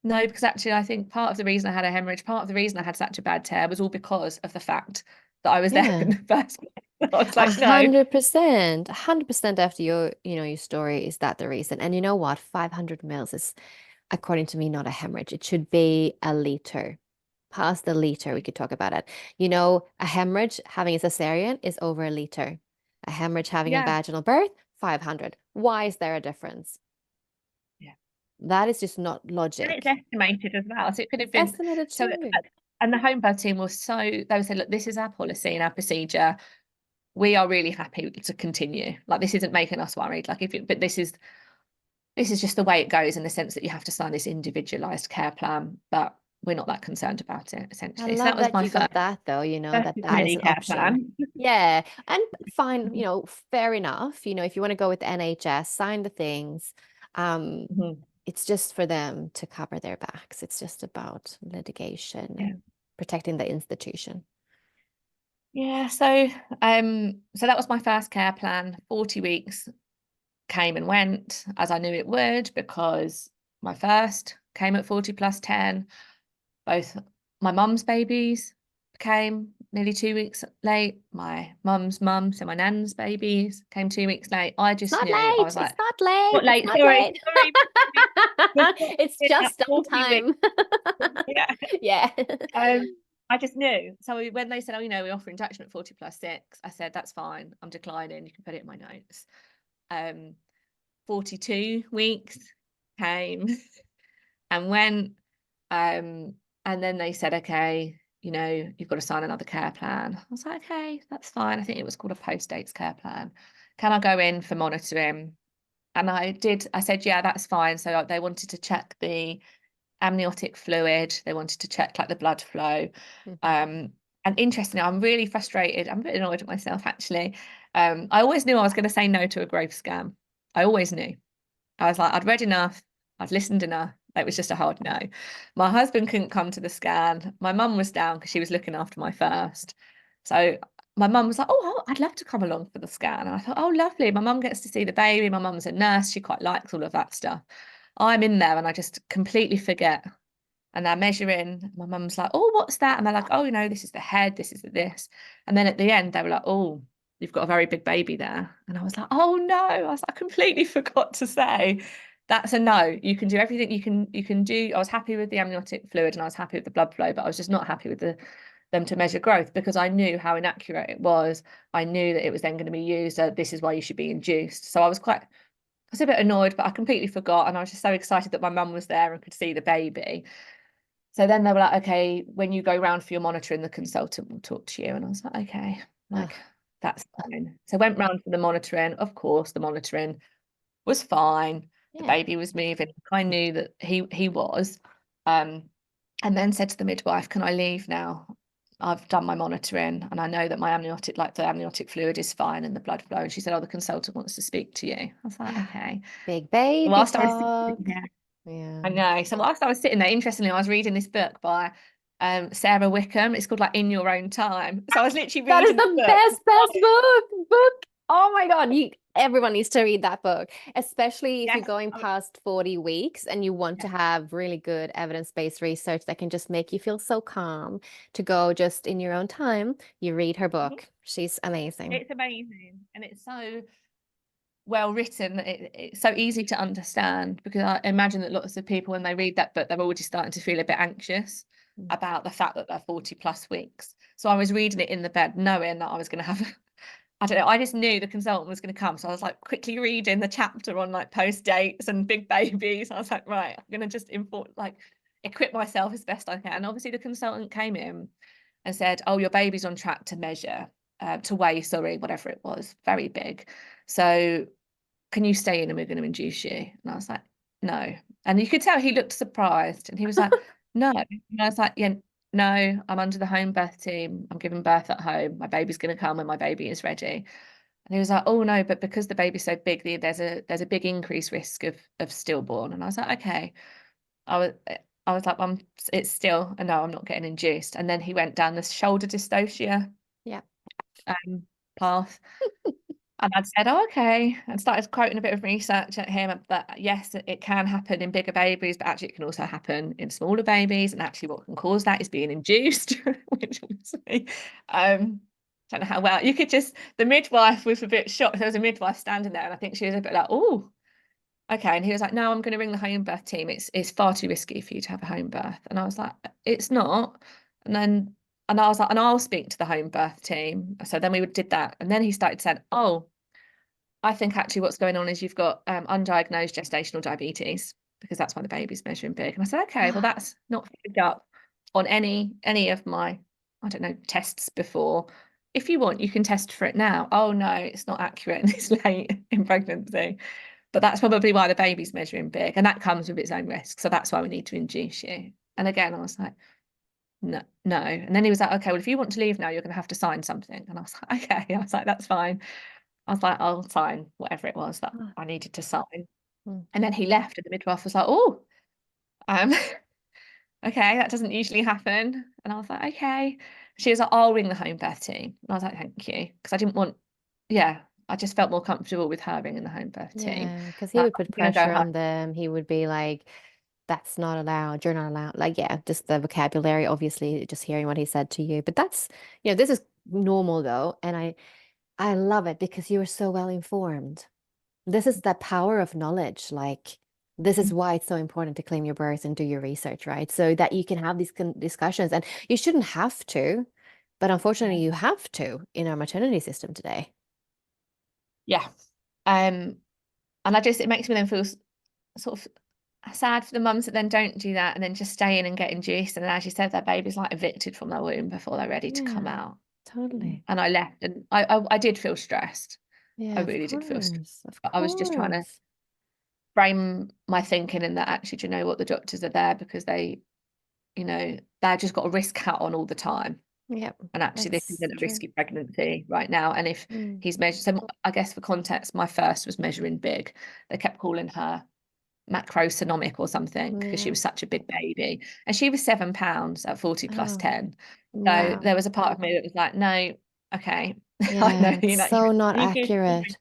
no, because actually I think part of the reason I had a hemorrhage, part of the reason I had such a bad tear was all because of the fact that I was there in Yeah. the first place. I was A like, no. 100%, 100% after your story is that the reason. And you know what? 500 mils is, according to me, not a hemorrhage. It should be a liter. Past the liter, we could talk about it. A hemorrhage having a cesarean is over a liter. A hemorrhage having a Yeah. vaginal birth, 500. Why is there a difference? Yeah. That is just not And it's logic. estimated as well. So it could have It's been estimated so too. and the home birth team was so they would say, look, this is our policy and our procedure. We are really happy to continue. Like this isn't making us worried. Like but this is just the way it goes in the sense that you have to sign this individualized care plan, but we're not that concerned about it I essentially. So that love was that my you got that though, first that is maternity an care option. plan. Yeah. And fine, fair enough. If you want to go with the NHS, sign the things. Um, Mhm. it's just for them to cover their backs. It's just about litigation Yeah. and protecting the institution. Yeah. So that was my first care plan. 40 weeks came and went as I knew it would because my first came at 40 plus 10. Both my mum's babies came nearly 2 weeks late. My mum's mum, so my nan's babies came 2 weeks late. I It's just not knew. I late. was It's like, not late. not It's late, not sorry, late. sorry. We're It's at just on 40 weeks. time. Yeah. Yeah. I just knew. So when they said, oh, we offer induction at 40 plus 6, I said, that's fine. I'm declining. You can put it in my notes. 42 weeks came and went. Um, and then they said, okay, you've got to sign another care plan. I was like, okay, that's fine. I think it was called a post-dates care plan. Can I go in for monitoring? And I did. I said, yeah, that's fine. So they wanted to check the amniotic fluid. They wanted to check like the blood flow. Mhm. And interestingly, I'm really frustrated. I'm a bit annoyed at myself actually. I always knew I was going to say no to a growth scan. I always knew. I was like, I'd read enough, I'd listened enough. It was just a hard no. My husband couldn't come to the scan. My mum was down because she was looking after my first. So my mum was like, oh, I'd love to come along for the scan. And I thought, oh, lovely. My mum gets to see the baby. My mum's a nurse. She quite likes all of that stuff. I'm in there and I just completely forget. And they're measuring. My mum's like, oh, what's that? And they're like, oh, this is the head, this is the this. And then at the end, they were like, oh, you've got a very big baby there. And I was like, oh no. I was like, I completely forgot to say that's a no. You can do everything you can do. I was happy with the amniotic fluid and I was happy with the blood flow, but I was just not happy with them to measure growth because I knew how inaccurate it was. I knew that it was then going to be used. This is why you should be induced. So I was a bit annoyed, but I completely forgot. And I was just so excited that my mum was there and could see the baby. So then they were like, okay, when you go round for your monitoring, the consultant will talk to you. And I was like, okay, Ugh. like that's fine. So I went round for the monitoring. Of course, the monitoring was fine. The Yeah. baby was moving. I knew that he was. Um, and then said to the midwife, "Can I leave now? I've done my monitoring and I know that my amniotic, like the amniotic fluid is fine and the blood flow." And she said, "Oh, the consultant wants to speak to you." I was like, okay. Big baby Whilst I was sitting talk. there, Yeah. I know. So whilst I was sitting there, interestingly, I was reading this book by Sarah Wickham. It's called like In Your Own Time. So I was literally That is reading the the book. best book. Oh my God. Everyone needs to read that book, especially if you're Yes. going past 40 weeks and you want to Yes. have really good evidence-based research that can just make you feel so calm to go just in your own time. You read her Mhm. book. She's amazing. It's amazing. And it's so well written. It's so easy to understand because I imagine that lots of people, when they read that book, they're already starting to feel a bit anxious Mm. about the fact that they're 40 plus weeks. So I was reading it in the bed, knowing that I was going to have, I don't know, I just knew the consultant was going to come. So I was like quickly reading the chapter on like post dates and big babies. I was like, right, I'm going to just equip myself as best I can. And obviously the consultant came in and said, "Oh, your baby's on track to measure, to weigh, sorry, whatever it was, very big. So can you stay in and we're going to induce you?" And I was like, "No." And you could tell he looked surprised and he was like, "No." And I was like, "Yeah, no, I'm under the home birth team. I'm giving birth at home. My baby's going to come when my baby is ready." And he was like, "Oh no, but because the baby's so big, there's a big increased risk of stillborn." And I was like, "Okay." I was like, it's still a no, I'm not getting induced." And then he went down the shoulder dystocia Yeah. path. And I'd said, "Oh, okay," and started quoting a bit of research at him that yes, it can happen in bigger babies, but actually it can also happen in smaller babies. And actually, what can cause that is being induced, which obviously, don't know how well you could just. The midwife was a bit shocked. There was a midwife standing there, and I think she was a bit like, "Oh, okay." And he was like, "No, I'm going to ring the home birth team. It's far too risky for you to have a home birth." And I was like, "It's not." And then. And I was like, "And I'll speak to the home birth team." So then we did that. And then he started saying, "Oh, I think actually what's going on is you've got undiagnosed gestational diabetes because that's why the baby's measuring big." And I said, "Okay, well, that's not picked up on any of my, I don't know, tests before. If you want, you can test for it now." "Oh no, it's not accurate and it's late in pregnancy. But that's probably why the baby's measuring big. And that comes with its own risk. So that's why we need to induce you." And again, I was like, "No, no." And then he was like, "Okay, well, if you want to leave now, you're going to have to sign something." And I was like, "Okay." I was like, "That's fine." I was like, "I'll sign whatever it was that I needed to sign." Mm. And then he left, and the midwife was like, "Oh, um, okay, that doesn't usually happen." And I was like, "Okay." She was like, "I'll ring the home birth team." And I was like, "Thank you," because I didn't want, yeah, I just felt more comfortable with her ringing the home birth team. Yeah, because he Like, would put I'm gonna go pressure home. on them. He would be like, that's not allowed. You're not allowed. Like, yeah, just the vocabulary, obviously, just hearing what he said to you. But that's, this is normal though. And I love it because you are so well informed. This is the power of knowledge. Like, this is why it's so important to claim your birth and do your research, right? So that you can have these discussions. And you shouldn't have to, but unfortunately, you have to in our maternity system today. Yeah. Um, and it makes me then feel sort of sad for the mums that then don't do that and then just stay in and get induced. And as you said, their baby's like evicted from their womb before they're ready to come Yeah, out. totally. And I left, and I did feel stressed. I Yeah, of really did feel stressed. course. Of I was just trying to course. frame my thinking in that actually, do you know what, the doctors are there because they've just got a risk hat on all the time. Yep, And actually, this that's isn't a true. risky pregnancy right now. And if Mm. he's measured, so I guess for context, my first was measuring big. They kept calling her macrosonomic or something because she Yeah. was such a big baby. And she was 7 pounds at 40 plus Oh, 10. So wow. there was a part of me that was like, no, okay. I know, Yeah, it's you so not hear stories accurate.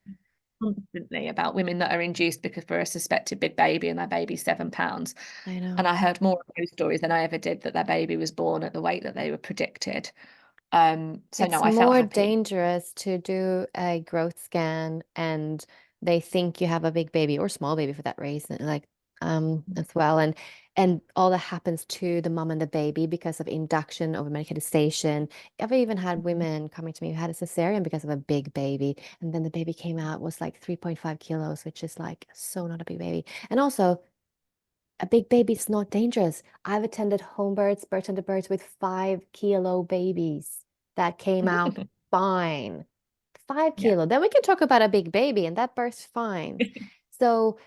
constantly about women that are induced because for a suspected big baby and their baby's 7 pounds. I know. And I heard more of those stories than I ever did that their baby was born at the weight that they were predicted. So no, It's I felt more happy. dangerous to do a growth scan and they think you have a big baby or small baby for that reason, like as well. And all that happens to the mom and the baby because of induction over medication. I've even had women coming to me who had a cesarean because of a big baby, and then the baby came out was like 3.5 kilos, which is like so not a big baby. And also a big baby's not dangerous. I've attended home births, birth under births with 5 kilo babies that came out fine. 5 Yeah. kilo. Then we can talk about a big baby and that birth's fine. So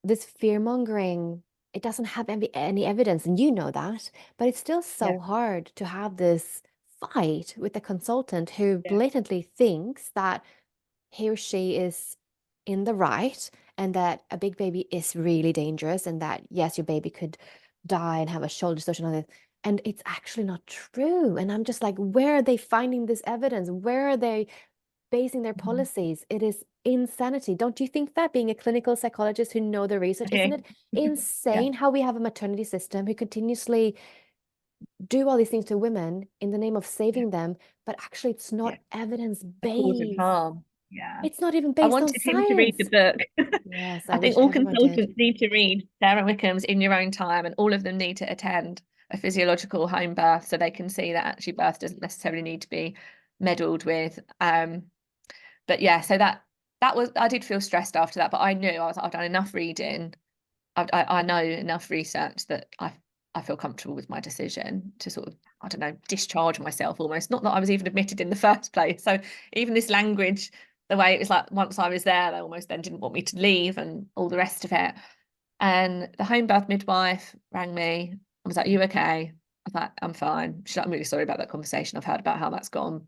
this fear mongering, it doesn't have any evidence, and you know that, but it's still Yeah, so hard to have this fight with the consultant who yeah, blatantly thinks that he or she is in the right and that a big baby is really dangerous and that yes, your baby could die and have a shoulder distortion on it. And it's actually not true. And I'm just like, where are they finding this evidence? Where are they basing their mhm, policies? It is insanity. Don't you think that, being a clinical psychologist who know the research, I isn't do. it Yeah, insane how we have a maternity system who continuously do all these things to women in the name of yeah, saving them, but actually it's yeah. not evidence A cause and based. harm. Yeah. It's not even I based on wanted him to read the science. book. Yes, I I think wish all everyone did. consultants need to read Sarah Wickham's In Your Own Time, and all of them need to attend a physiological home birth so they can see that actually birth doesn't necessarily need to be meddled with. But yeah, so that was, I did feel stressed after that, but I knew I've done enough reading. I know enough research that I feel comfortable with my decision to sort of, I don't know, discharge myself almost. Not that I was even admitted in the first place. So even this language, the way it was like once I was there, they almost then didn't want me to leave and all the rest of it. And the home birth midwife rang me. I was like, "You okay?" I thought, "I'm fine." She's like, "I'm really sorry about that conversation. I've heard about how that's gone.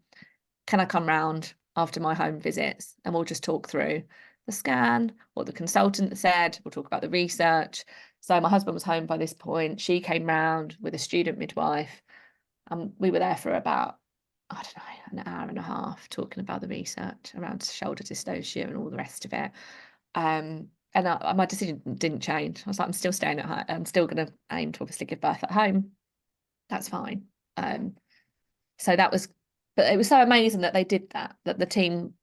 Can I come round after my home visits and we'll just talk through the scan, what the consultant said, we'll talk about the research." So my husband was home by this point. She came round with a student midwife, and we were there for about, I don't know, an hour and a half talking about the research around shoulder dystocia and all the rest of it. And my decision didn't change. I was like, I'm still staying at home. I'm still going to aim to obviously give birth at home. That's fine. So that was, but it was so amazing that they did that, that the team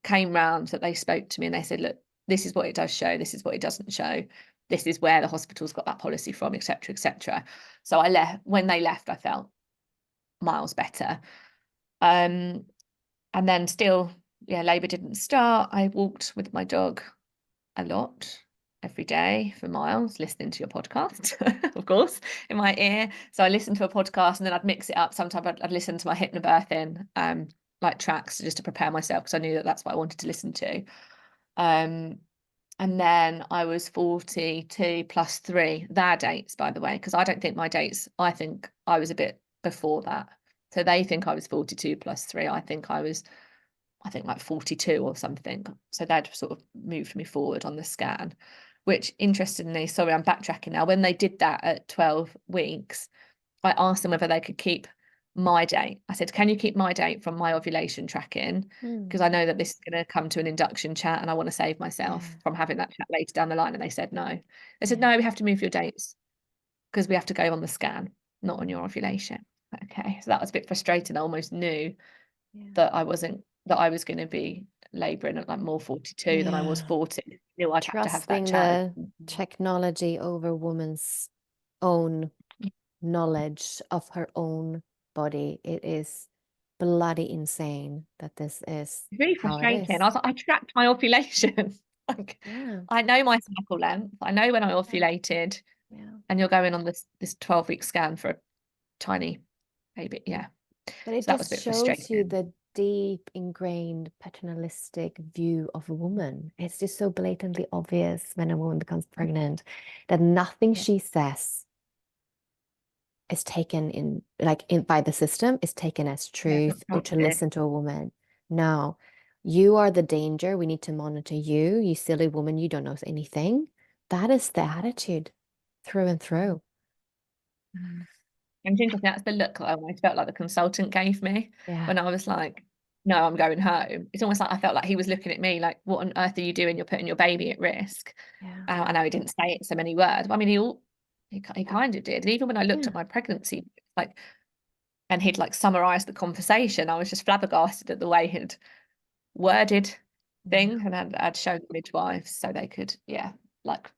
came round, that they spoke to me and they said, "Look, this is what it does show, this is what it doesn't show, this is where the hospital's got that policy from, etc., etc." So I left, when they left, I felt miles better. Um, and then still, yeah, labour didn't start. I walked with my dog a lot every day for miles, listening to your podcast, of course, in my ear. So I listened to a podcast and then I'd mix it up. Sometimes I'd listen to my hypnobirthing like tracks just to prepare myself because I knew that that's what I wanted to listen to. Um, and then I was 42 plus 3. Their dates, by the way, because I don't think my dates, I think I was a bit before that. So they think I was 42 plus 3. I think like 42 or something. So they'd sort of moved me forward on the scan, which interestingly, sorry, I'm backtracking now. When they did that at 12 weeks, I asked them whether they could keep my date. I said, "Can you keep my date from my ovulation tracking? Hmm. Because I know that this is going to come to an induction chat and I want to save Yeah, myself from having that chat later down the line." And they said no. They said, yeah, "No, we have to move your dates because we have to go on the scan, not on your ovulation." Okay, so that was a bit frustrating. I almost knew yeah. that I was going to be labouring at like more 42 than I was Yeah. 40. I knew I'd have to have that Trusting chat. the technology over woman's own knowledge of her own body. It is bloody insane that this is It's really how it frustrating. I is. was like, I tracked my ovulation. Like, Yeah, I know my cycle length. I know when I yeah, ovulated, yeah. and you're going on this 12-week scan for a tiny baby. Yeah. But it So that was just a bit shows you frustrating. the deep ingrained paternalistic view of a woman. It's just so blatantly obvious when a woman becomes pregnant that nothing Yeah. she says is taken in like in by the system is taken as Yeah. truth or Not to trusted. listen to a woman. No, you are the danger. We need to monitor you. You silly woman, you don't know anything. That is the attitude through and through. Mm. And it's interesting, that's the look that I almost felt like the consultant gave me Yeah, when I was like, "No, I'm going home." It's almost like I felt like he was looking at me like, "What on earth are you doing? You're putting your baby at risk." yeah, I know he didn't say it so many words, but I mean, he kind of did. And even when I looked yeah, at my pregnancy, like, and he'd like summarized the conversation, I was just flabbergasted at the way he'd worded yeah. things, and I'd shown the midwives so they could, yeah, like,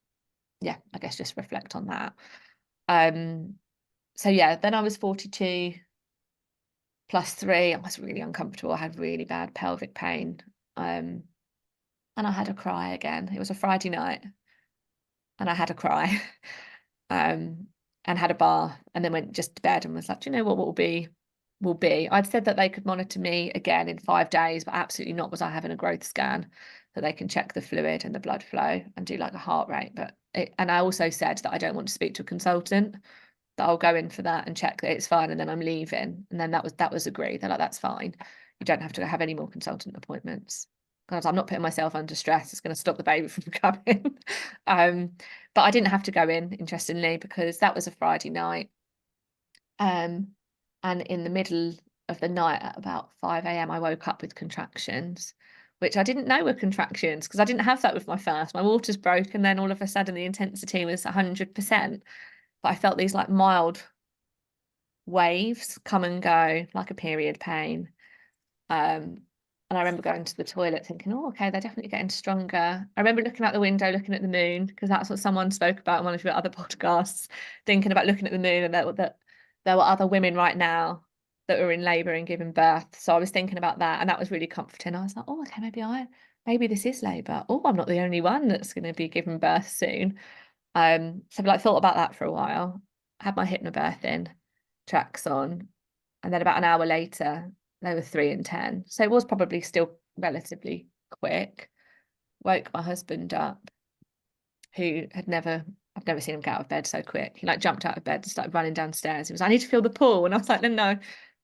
yeah, I guess just reflect on that. Um, so yeah, then I was 42 plus 3. I was really uncomfortable. I had really bad pelvic pain. Um, and I had a cry again. It was a Friday night and I had a cry. um, and had a bath and then went just to bed and was like, "Do you know what will be will be?" I'd said that they could monitor me again in 5 days, but absolutely not was I having a growth scan. that they can check the fluid and the blood flow and do like a heart rate. And I also said that I don't want to speak to a consultant, that I'll go in for that and check that it's fine, and then I'm leaving. And then that was agreed. They're like, that's fine. You don't have to have any more consultant appointments. Because I'm not putting myself under stress. It's going to stop the baby from coming. But I didn't have to go in, interestingly, because that was a Friday night. And in the middle of the night at about 5 a.m., I woke up with contractions, which I didn't know were contractions because I didn't have that with my first. My waters broke, and then all of a sudden the intensity was 100%. But I felt these like mild waves come and go, like a period pain. And I remember going to the toilet thinking, oh, okay, they're definitely getting stronger. I remember looking out the window, looking at the moon, because that's what someone spoke about in one of your other podcasts, thinking about looking at the moon, and that there were other women right now that were in labour and giving birth. So I was thinking about that, and that was really comforting. I was like, oh, okay, maybe this is labour. Oh, I'm not the only one that's going to be giving birth soon. So I like thought about that for a while. I had my hypnobirthing tracks on, and then about an hour later, they were 3 and 10. So it was probably still relatively quick. Woke my husband up, who I've never seen him get out of bed so quick. He like jumped out of bed and started running downstairs. He was, I need to feel the pool. And I was like, no,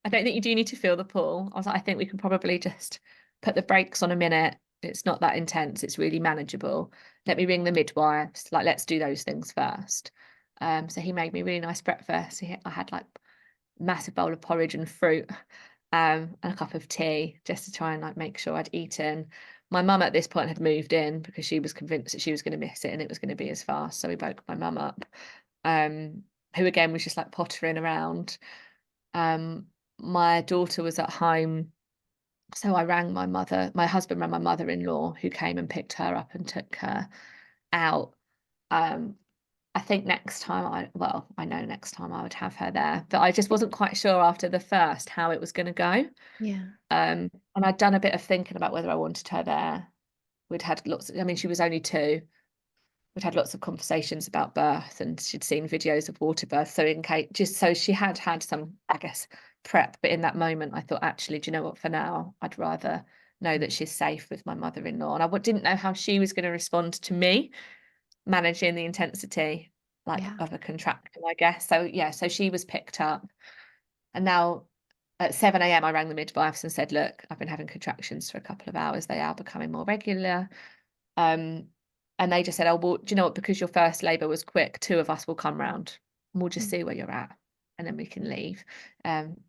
I don't think you do need to feel the pool. I was like, I think we can probably just put the brakes on a minute. It's not that intense. It's really manageable. Let me ring the midwives. Like, let's do those things first. So he made me really nice breakfast. I had like massive bowl of porridge and fruit, and a cup of tea, just to try and like make sure I'd eaten. My mum at this point had moved in because she was convinced that she was going to miss it and it was going to be as fast. So we woke my mum up, who again was just like pottering around. My daughter was at home, so I rang my husband rang my mother-in-law, who came and picked her up and took her out. I think next time I know next time I would have her there, but I just wasn't quite sure after the first how it was going to go. Yeah. And I'd done a bit of thinking about whether I wanted her there. We'd had I mean, she was only 2. We'd had lots of conversations about birth, and she'd seen videos of water birth. So in case, just so she had some, I guess, prep. But in that moment, I thought, actually, do you know what? For now, I'd rather know that she's safe with my mother-in-law. And I didn't know how she was going to respond to me managing the intensity like Yeah. of a contraction, I guess. So yeah, so she was picked up, and now at 7 a.m. I rang the midwives and said, look, I've been having contractions for a couple of hours. They are becoming more regular. And they just said, oh, well, do you know what? Because your first labour was quick, 2 of us will come round and we'll just see where you're at. And then we can leave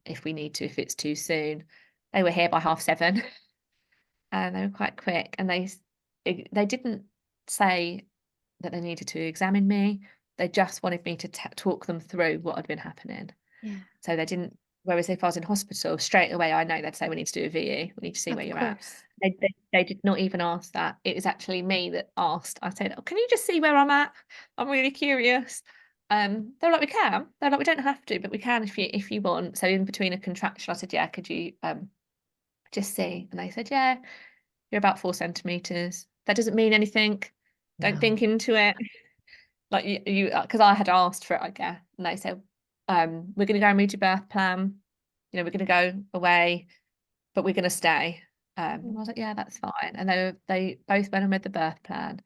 if we need to, if it's too soon. They were here by 7:30 and they were quite quick. And they didn't say that they needed to examine me. They just wanted me to talk them through what had been happening. Yeah. So they didn't, whereas if I was in hospital, straight away, I know they'd say, we need to do a VE, we need to see where Of you're at. course. They did not even ask that. It was actually me that asked. I said, oh, can you just see where I'm at? I'm really curious. They're like, we can. They're like, we don't have to, but we can if you want. So in between a contraction, I said, yeah, could you just see? And they said, yeah, you're about 4 centimeters. That doesn't mean anything. Don't No. think into it. Like you, because I had asked for it, I guess, and they said, we're going to go and read your birth plan. You know, we're going to go away, but we're going to stay. And I was like, yeah, that's fine. And they both went and read the birth plan.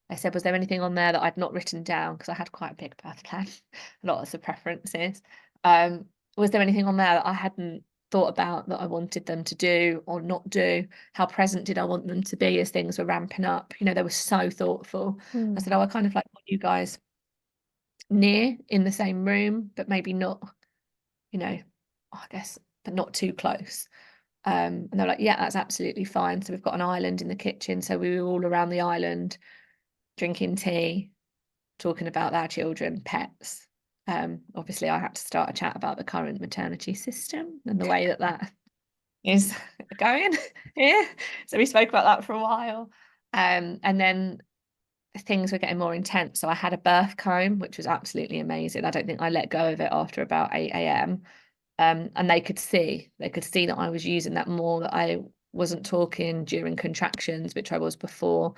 They said, was there anything on there that I'd not written down? Because I had quite a big birth plan, lots of preferences. Was there anything on there that I hadn't thought about that I wanted them to do or not do? How present did I want them to be as things were ramping up? You know, they were so thoughtful. I said, oh, I kind of like want you guys near in the same room, but maybe not, you know, I guess, but not too close. And they're like, yeah, that's absolutely fine. So we've got an island in the kitchen. So we were all around the island drinking tea, talking about our children, pets. Obviously, I had to start a chat about the current maternity system and the way that is going here. So we spoke about that for a while. And then things were getting more intense. So I had a birth comb, which was absolutely amazing. I don't think I let go of it after about 8 a.m. And they could see that I was using that more, that I wasn't talking during contractions, which I was before.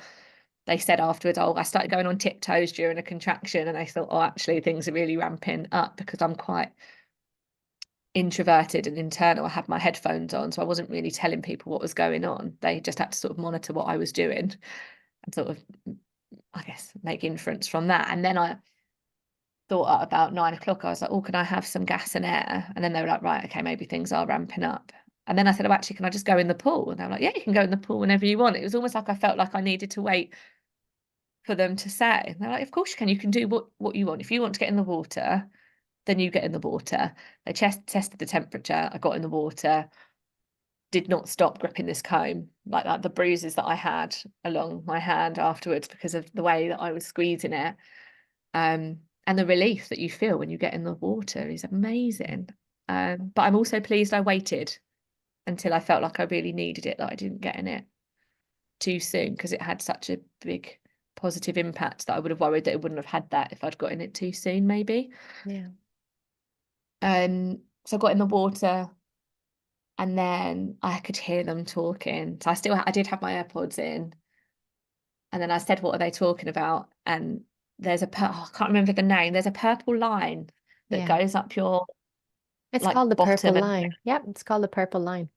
They said afterwards, oh, I started going on tiptoes during a contraction, and I thought, oh, actually things are really ramping up because I'm quite introverted and internal. I had my headphones on, so I wasn't really telling people what was going on. They just had to sort of monitor what I was doing and sort of, I guess, make inference from that. And then I thought at about 9 o'clock, I was like, oh, can I have some gas and air? And then they were like, right, okay, maybe things are ramping up. And then I said, oh, actually, can I just go in the pool? And they were like, yeah, you can go in the pool whenever you want. It was almost like I felt like I needed to wait for them to say. And they're like, of course you can. You can do what you want. If you want to get in the water, then you get in the water. They tested the temperature. I got in the water, did not stop gripping this comb. Like that, the bruises that I had along my hand afterwards because of the way that I was squeezing it. And the relief that you feel when you get in the water is amazing. But I'm also pleased I waited until I felt like I really needed it, that I didn't get in it too soon, because it had such a big positive impact that I would have worried that it wouldn't have had that if I'd got in it too soon, maybe. Yeah. So I got in the water and then I could hear them talking. So I did have my AirPods in. And then I said, what are they talking about? And there's I can't remember the name. There's a purple line that Yeah. goes up your It's like called the purple bottom line. Yep, it's called the purple line.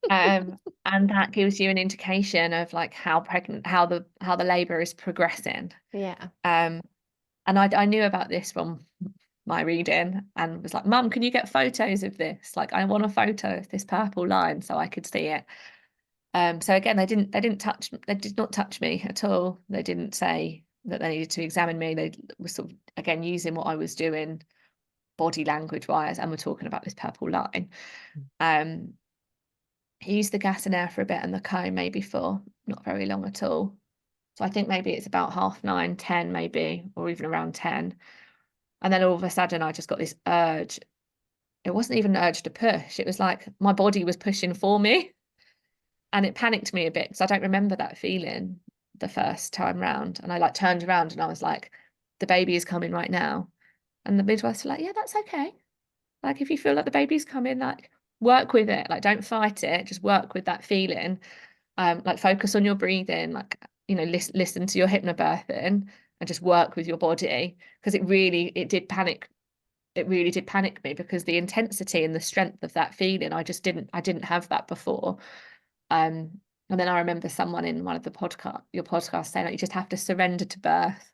and that gives you an indication of like how the labor is progressing. Yeah. And I knew about this from my reading and was like, Mum, can you get photos of this? Like, I want a photo of this purple line so I could see it. So again, they did not touch me at all. They didn't say that they needed to examine me. They were sort of, again, using what I was doing body language wise, and we're talking about this purple line. He used the gas and air for a bit and the comb maybe for not very long at all. So I think maybe it's about 9:30, 10 maybe, or even around 10. And then all of a sudden I just got this urge. It wasn't even an urge to push. It was like my body was pushing for me. And it panicked me a bit because I don't remember that feeling the first time round. And I like turned around and I was like, the baby is coming right now. And the midwives were like, yeah, that's okay. Like, if you feel like the baby's coming, like, work with it. Like, don't fight it. Just work with that feeling. Like, focus on your breathing. Like, listen to your hypnobirthing and just work with your body, because it did panic. It really did panic me because the intensity and the strength of that feeling, I didn't have that before. And then I remember someone in one of your podcasts saying, like, you just have to surrender to birth,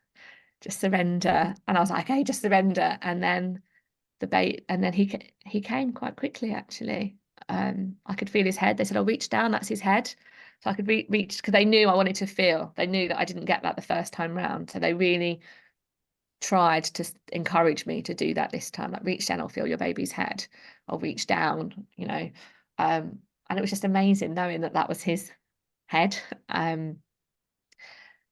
just surrender. And I was like, okay, just surrender. And then he came quite quickly, actually. I could feel his head. They said, I'll reach down, that's his head. So I could reach, because they knew I wanted to feel. They knew that I didn't get that the first time round. So they really tried to encourage me to do that this time. Like, reach down, I'll feel your baby's head. I'll reach down. And it was just amazing knowing that that was his head. And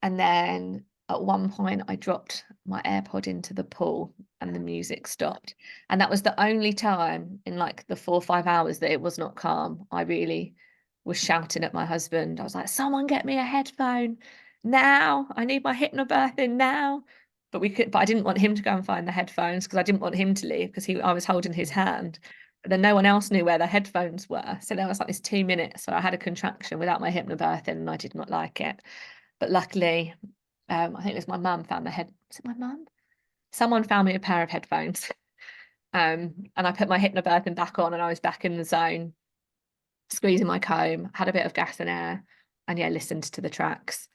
then at one point I dropped my AirPod into the pool and the music stopped. And that was the only time in like the 4 or 5 hours that it was not calm. I really was shouting at my husband. I was like, someone get me a headphone now. I need my hypnobirthing now. But I didn't want him to go and find the headphones because I didn't want him to leave, because I was holding his hand. But then no one else knew where the headphones were. So there was like this 2 minutes where I had a contraction without my hypnobirthing and I did not like it. But luckily, I think it was my mum found was it my mum? Someone found me a pair of headphones. And I put my hypnobirthing back on and I was back in the zone, squeezing my comb, had a bit of gas and air, and yeah, listened to the tracks.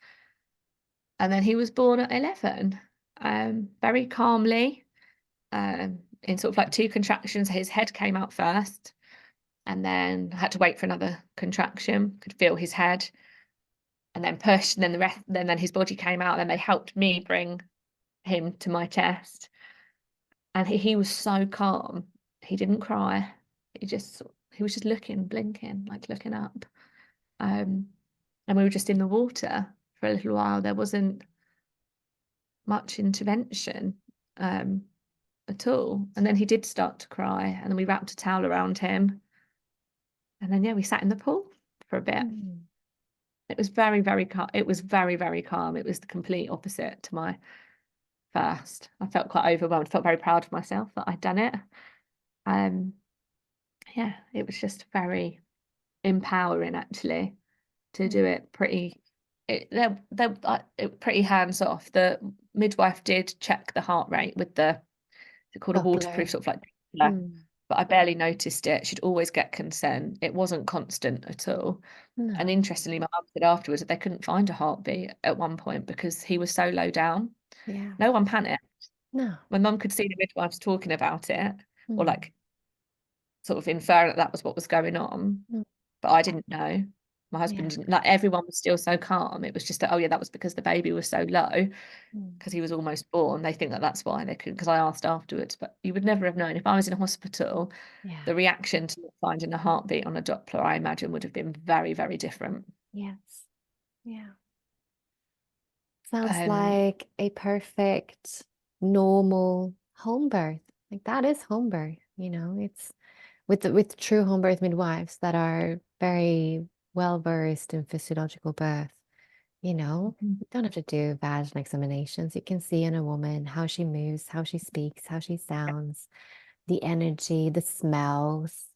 And then he was born at 11, very calmly, in sort of like 2 contractions. His head came out first, and then I had to wait for another contraction, could feel his head, and then pushed, and then the rest, then his body came out, and they helped me bring him to my chest. And he was so calm. He didn't cry. He was just looking, blinking, like looking up. And we were just in the water for a little while. There wasn't much intervention at all. And then he did start to cry, and then we wrapped a towel around him. And then, yeah, we sat in the pool for a bit. It was very, very calm. It was very, very calm. It was the complete opposite to my first. I felt quite overwhelmed. I felt very proud of myself that I'd done it. Yeah, it was just very empowering, actually, to do it pretty pretty hands off. The midwife did check the heart rate with it's called a Doppler. waterproof sort of like, but I barely noticed it. She'd always get consent. It wasn't constant at all. And No. interestingly, my mum said afterwards that they couldn't find a heartbeat at one point because he was so low down. Yeah. No one panicked. No. My mum could see the midwives talking about it, or Mm. like sort of inferring that that was what was going on, Mm. but I didn't know. My husband Yeah. didn't, like everyone was still so calm. It was just that, oh yeah, that was because the baby was so low Mm. because he was almost born. They think that that's why they couldn't, because I asked afterwards, but you would never have known. If I was in a hospital, Yeah. the reaction to not finding a heartbeat on a Doppler, I imagine, would have been very, very different. Yes. Yeah. Sounds Um, like a perfect, normal home birth. Like that is home birth, it's with true home birth midwives that are very well versed in physiological birth. Mhm. You don't have to do vaginal examinations. You can see in a woman how she moves, how she speaks, how she sounds, the energy, the smells,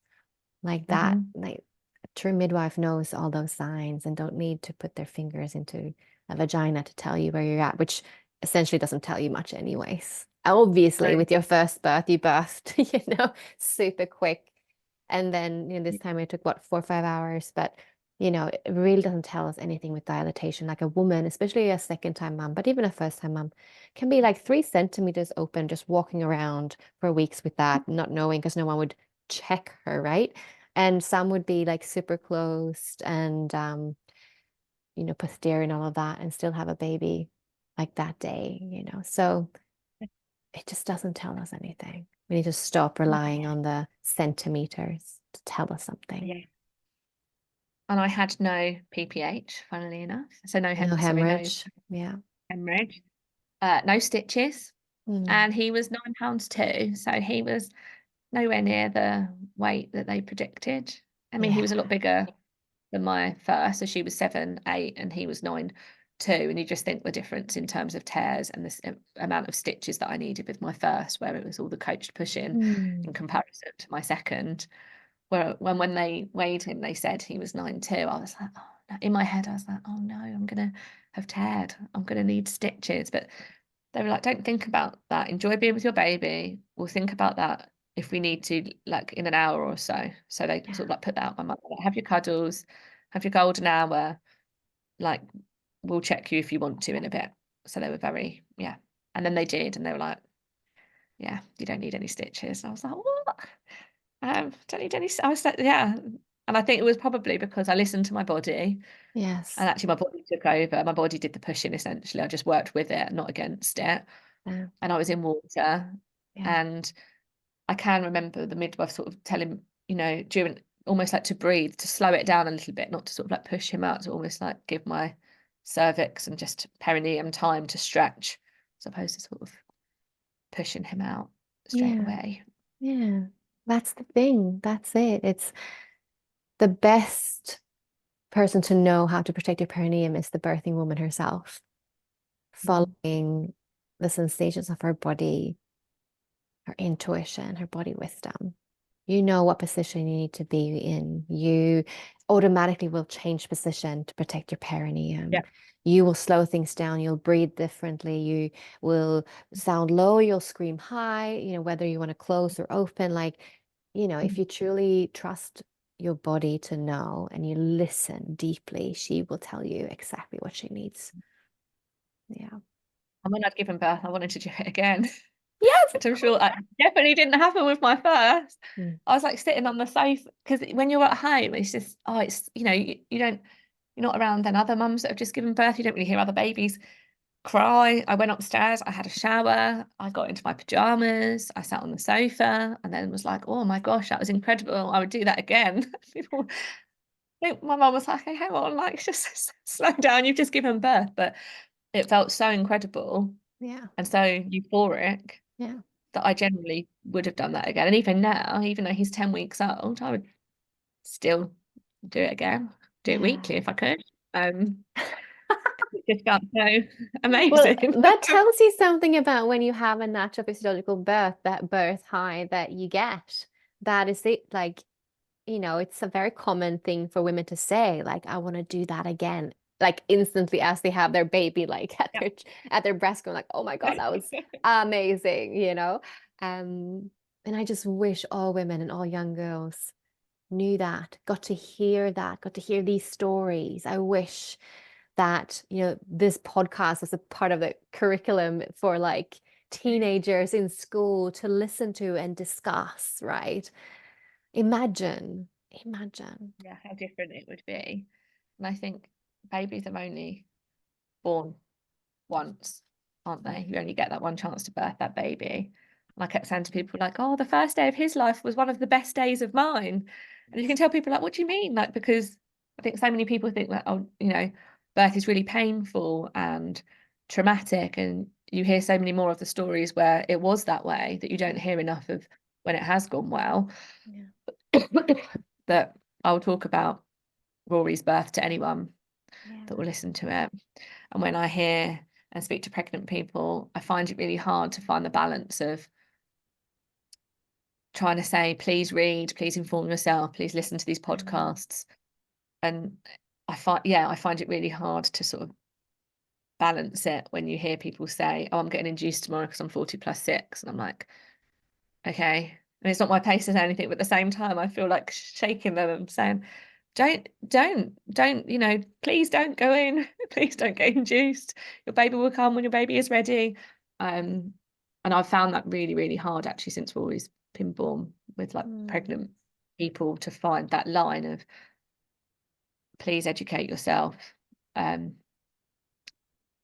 like that. Mhm. Like a true midwife knows all those signs and don't need to put their fingers into a vagina to tell you where you're at, which essentially doesn't tell you much anyways. Obviously, True. with your first birth, you birthed, super quick. And then, this time it took what, 4 or 5 hours, but it really doesn't tell us anything with dilatation. Like a woman, especially a second time mom, but even a first time mom, can be like 3 centimeters open, just walking around for weeks with that, not knowing because no one would check her, right? And some would be like super closed and posterior and all of that and still have a baby like that day. So it just doesn't tell us anything. We need to stop relying on the centimeters to tell us something. Yeah. And I had no PPH, funnily enough. So no, No sorry, no hemorrhage. Yeah. hemorrhage, no stitches. Mm. And he was £9 too. So he was nowhere near the weight that they predicted. I mean, he Yeah. was a lot bigger than my first. So she was 7, 8, and he was 9, 2. And you just think the difference in terms of tears and the amount of stitches that I needed with my first, where it was all the coached pushing in Mm. comparison to my second. Where when they weighed him, they said he was 9, 2. I was like, oh, no. In my head, I was like, oh no, I'm gonna have teared. I'm gonna need stitches. But they were like, don't think about that. Enjoy being with your baby. We'll think about that if we need to, like in an hour or so. So they sort of Yeah. like put that out my mum. Like, have your cuddles, have your golden hour. Like, we'll check you if you want to in a bit. So they were very, yeah. And then they did, and they were like, yeah, you don't need any stitches. And I was like, what? Don't need any. I was like, yeah. And I think it was probably because I listened to my body, and Yes. actually my body took over. My body did the pushing essentially. I just worked with it, not against it. Yeah. And I was in water, Yeah. and I can remember the midwife sort of telling, during almost like to breathe, to slow it down a little bit, not to sort of like push him out, to almost like give my cervix and just perineum time to stretch, as opposed to sort of pushing him out straight Yeah. away. Yeah. That's the thing. That's it. It's the best person to know how to protect your perineum is the birthing woman herself, Mhm. following the sensations of her body, her intuition, her body wisdom. You know what position you need to be in. You automatically will change position to protect your perineum. Yeah. You will slow things down. You'll breathe differently. You will sound low. You'll scream high, whether you want to close or open. Like, if you truly trust your body to know and you listen deeply, she will tell you exactly what she needs. Yeah. And when I'd given birth, I wanted to do it again, Yes. which I'm sure definitely didn't happen with my first. Mm. I was like sitting on the sofa because when you're at home, it's just, oh, it's, you don't, you're not around then other mums that have just given birth. You don't really hear other babies cry. I went upstairs, I had a shower, I got into my pajamas, I sat on the sofa, and then was like, oh my gosh, that was incredible. I would do that again. People, I think my mum was like, hey, hang on, like, just slow down, you've just given birth. But it felt so incredible Yeah. and so euphoric Yeah. that I generally would have done that again. And even now, even though he's 10 weeks old, I would still do it again, do it Yeah. weekly if I could. Um, it just felt so Well, amazing. that tells you something about when you have a natural physiological birth, that birth high that you get. That is it. Like, it's a very common thing for women to say, like, I want to do that again. Like instantly as they have their baby, like at their breast, going like, oh my God, that was amazing. Um, And I just wish all women and all young girls knew that, got to hear that, got to hear these stories. I wish that, this podcast was a part of the curriculum for like teenagers in school to listen to and discuss, right? Imagine, imagine. Yeah, how different it would be. And I think babies are only born once, aren't they? You only get that one chance to birth that baby. And I kept saying to people like, oh, the first day of his life was one of the best days of mine. And you can tell people like, what do you mean? Like, because I think so many people think that, oh, birth is really painful and traumatic. And you hear so many more of the stories where it was that way that you don't hear enough of when it has gone well. Yeah. That I'll talk about Rory's birth to anyone that Yeah. will listen to it. And when I hear and speak to pregnant people, I find it really hard to find the balance of trying to say, please read, please inform yourself, please listen to these Mm. podcasts. And I find it really hard to sort of balance it when you hear people say, oh, I'm getting induced tomorrow because I'm 40 plus 6. And I'm like, okay. And it's not my place to say anything, but at the same time, I feel like shaking them and saying, don't, please don't go in. Please don't get induced. Your baby will come when your baby is ready. And I've found that really, really hard actually since Rory's been born with like Mm. pregnant people to find that line of please educate yourself. Um,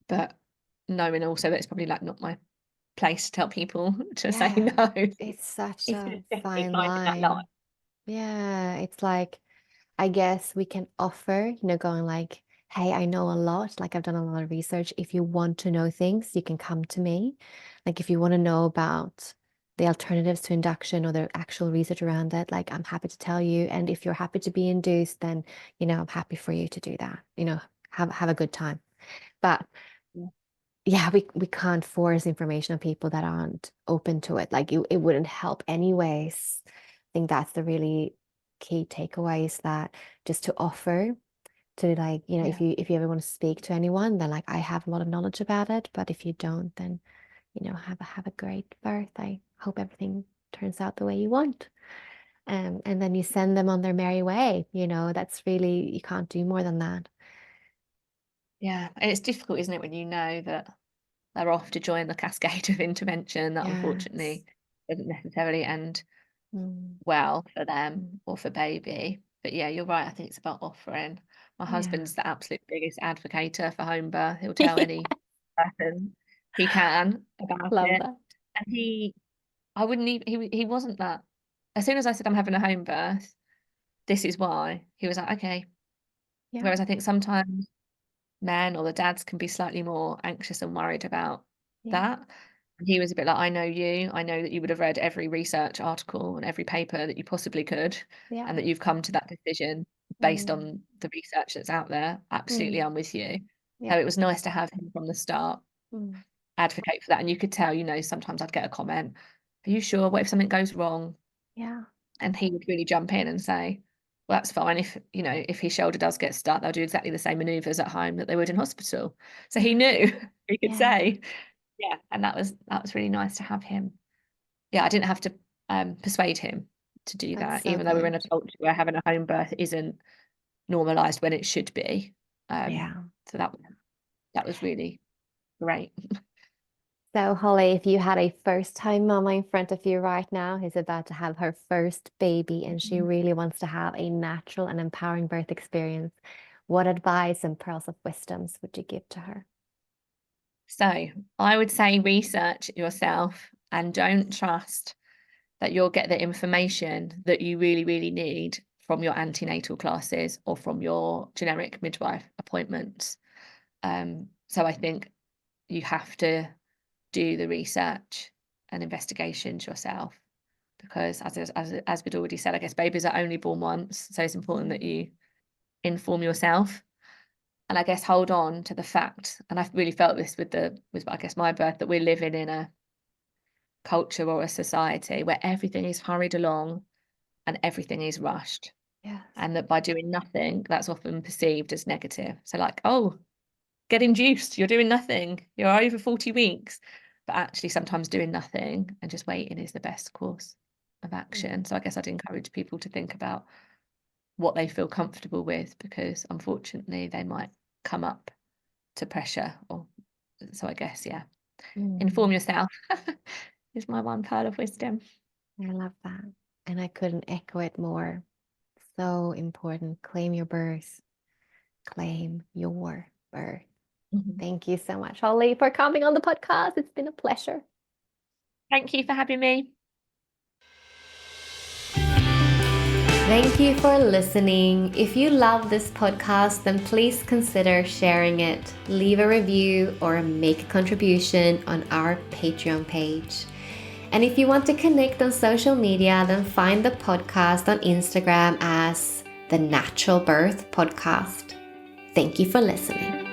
but knowing also that it's probably like not my place to tell people to say Yeah, no. it's such It's a definitely fine finding that line. line. Yeah, it's like, I guess we can offer, going like, hey, I know a lot, like I've done a lot of research. If you want to know things, you can come to me. Like if you want to know about the alternatives to induction or the actual research around it, like I'm happy to tell you. And if you're happy to be induced, then, I'm happy for you to do that. Have a good time. But yeah, we can't force information on people that aren't open to it. Like it wouldn't help anyways. I think that's the really key takeaway is that just to offer to like, Yeah. if you ever want to speak to anyone, then like I have a lot of knowledge about it. But if you don't, then have a great birth. I hope everything turns out the way you want. And then you send them on their merry way. That's really you can't do more than that. Yeah. And it's difficult, isn't it, when you know that they're off to join the cascade of intervention that Yes. unfortunately doesn't necessarily end Mm. well for them or for baby. But yeah, you're right. I think it's about offering. My Yeah. husband's the absolute biggest advocator for home birth. He'll tell any person he can about Love it. that. And I wouldn't even, he wasn't that. As soon as I said I'm having a home birth, this is why, he was like, okay. Yeah. Whereas I think sometimes men or the dads can be slightly more anxious and worried about Yeah. that. And he was a bit like, I know you. I know that you would have read every research article and every paper that you possibly could, Yeah. and that you've come to that decision based Mm. on the research that's out there. Absolutely, Mm. I'm with you. Yeah. So it was nice to have him from the start Mm. advocate for that. And you could tell, sometimes I'd get a comment, are you sure? What if something goes wrong? Yeah. And he would really jump in and say, well, that's fine. If his shoulder does get stuck, they'll do exactly the same maneuvers at home that they would in hospital. So he Yeah. knew, he could Yeah. say, yeah. And that was really nice to have him. Yeah, I didn't have to persuade him to do That's that, so even though we're in a good. culture where having a home birth isn't normalized when it should be. Um, Yeah. so that was really great. So, Holly, if you had a first-time mama in front of you right now who's about to have her first baby and she really wants to have a natural and empowering birth experience, what advice and pearls of wisdoms would you give to her? So I would say research yourself and don't trust that you'll get the information that you really, really need from your antenatal classes or from your generic midwife appointments. So I think you have to do the research and investigations yourself because as we'd already said, I guess babies are only born once, so it's important that Mm. you inform yourself. And I guess hold on to the fact, and I've really felt this with I guess my birth, that we're living in a culture or a society where everything is hurried along and everything is rushed. Yes. And that by doing nothing, that's often perceived as negative. So, like, oh, get induced, you're doing nothing, you're over 40 weeks. But actually, sometimes doing nothing and just waiting is the best course. of action. So I guess I'd encourage people to think about what they feel comfortable with, because unfortunately they might come up to pressure. Or so I guess, yeah, inform Mm, yourself is my one pearl of wisdom. I love that. And I couldn't echo it more. So important. Claim your birth. Claim your birth. Mhm. Thank you so much, Holly, for coming on the podcast. It's been a pleasure. Thank you for having me. Thank you for listening. If you love this podcast, then please consider sharing it, leave a review, or make a contribution on our Patreon page. And if you want to connect on social media, then find the podcast on Instagram as the Natural Birth Podcast. Thank you for listening.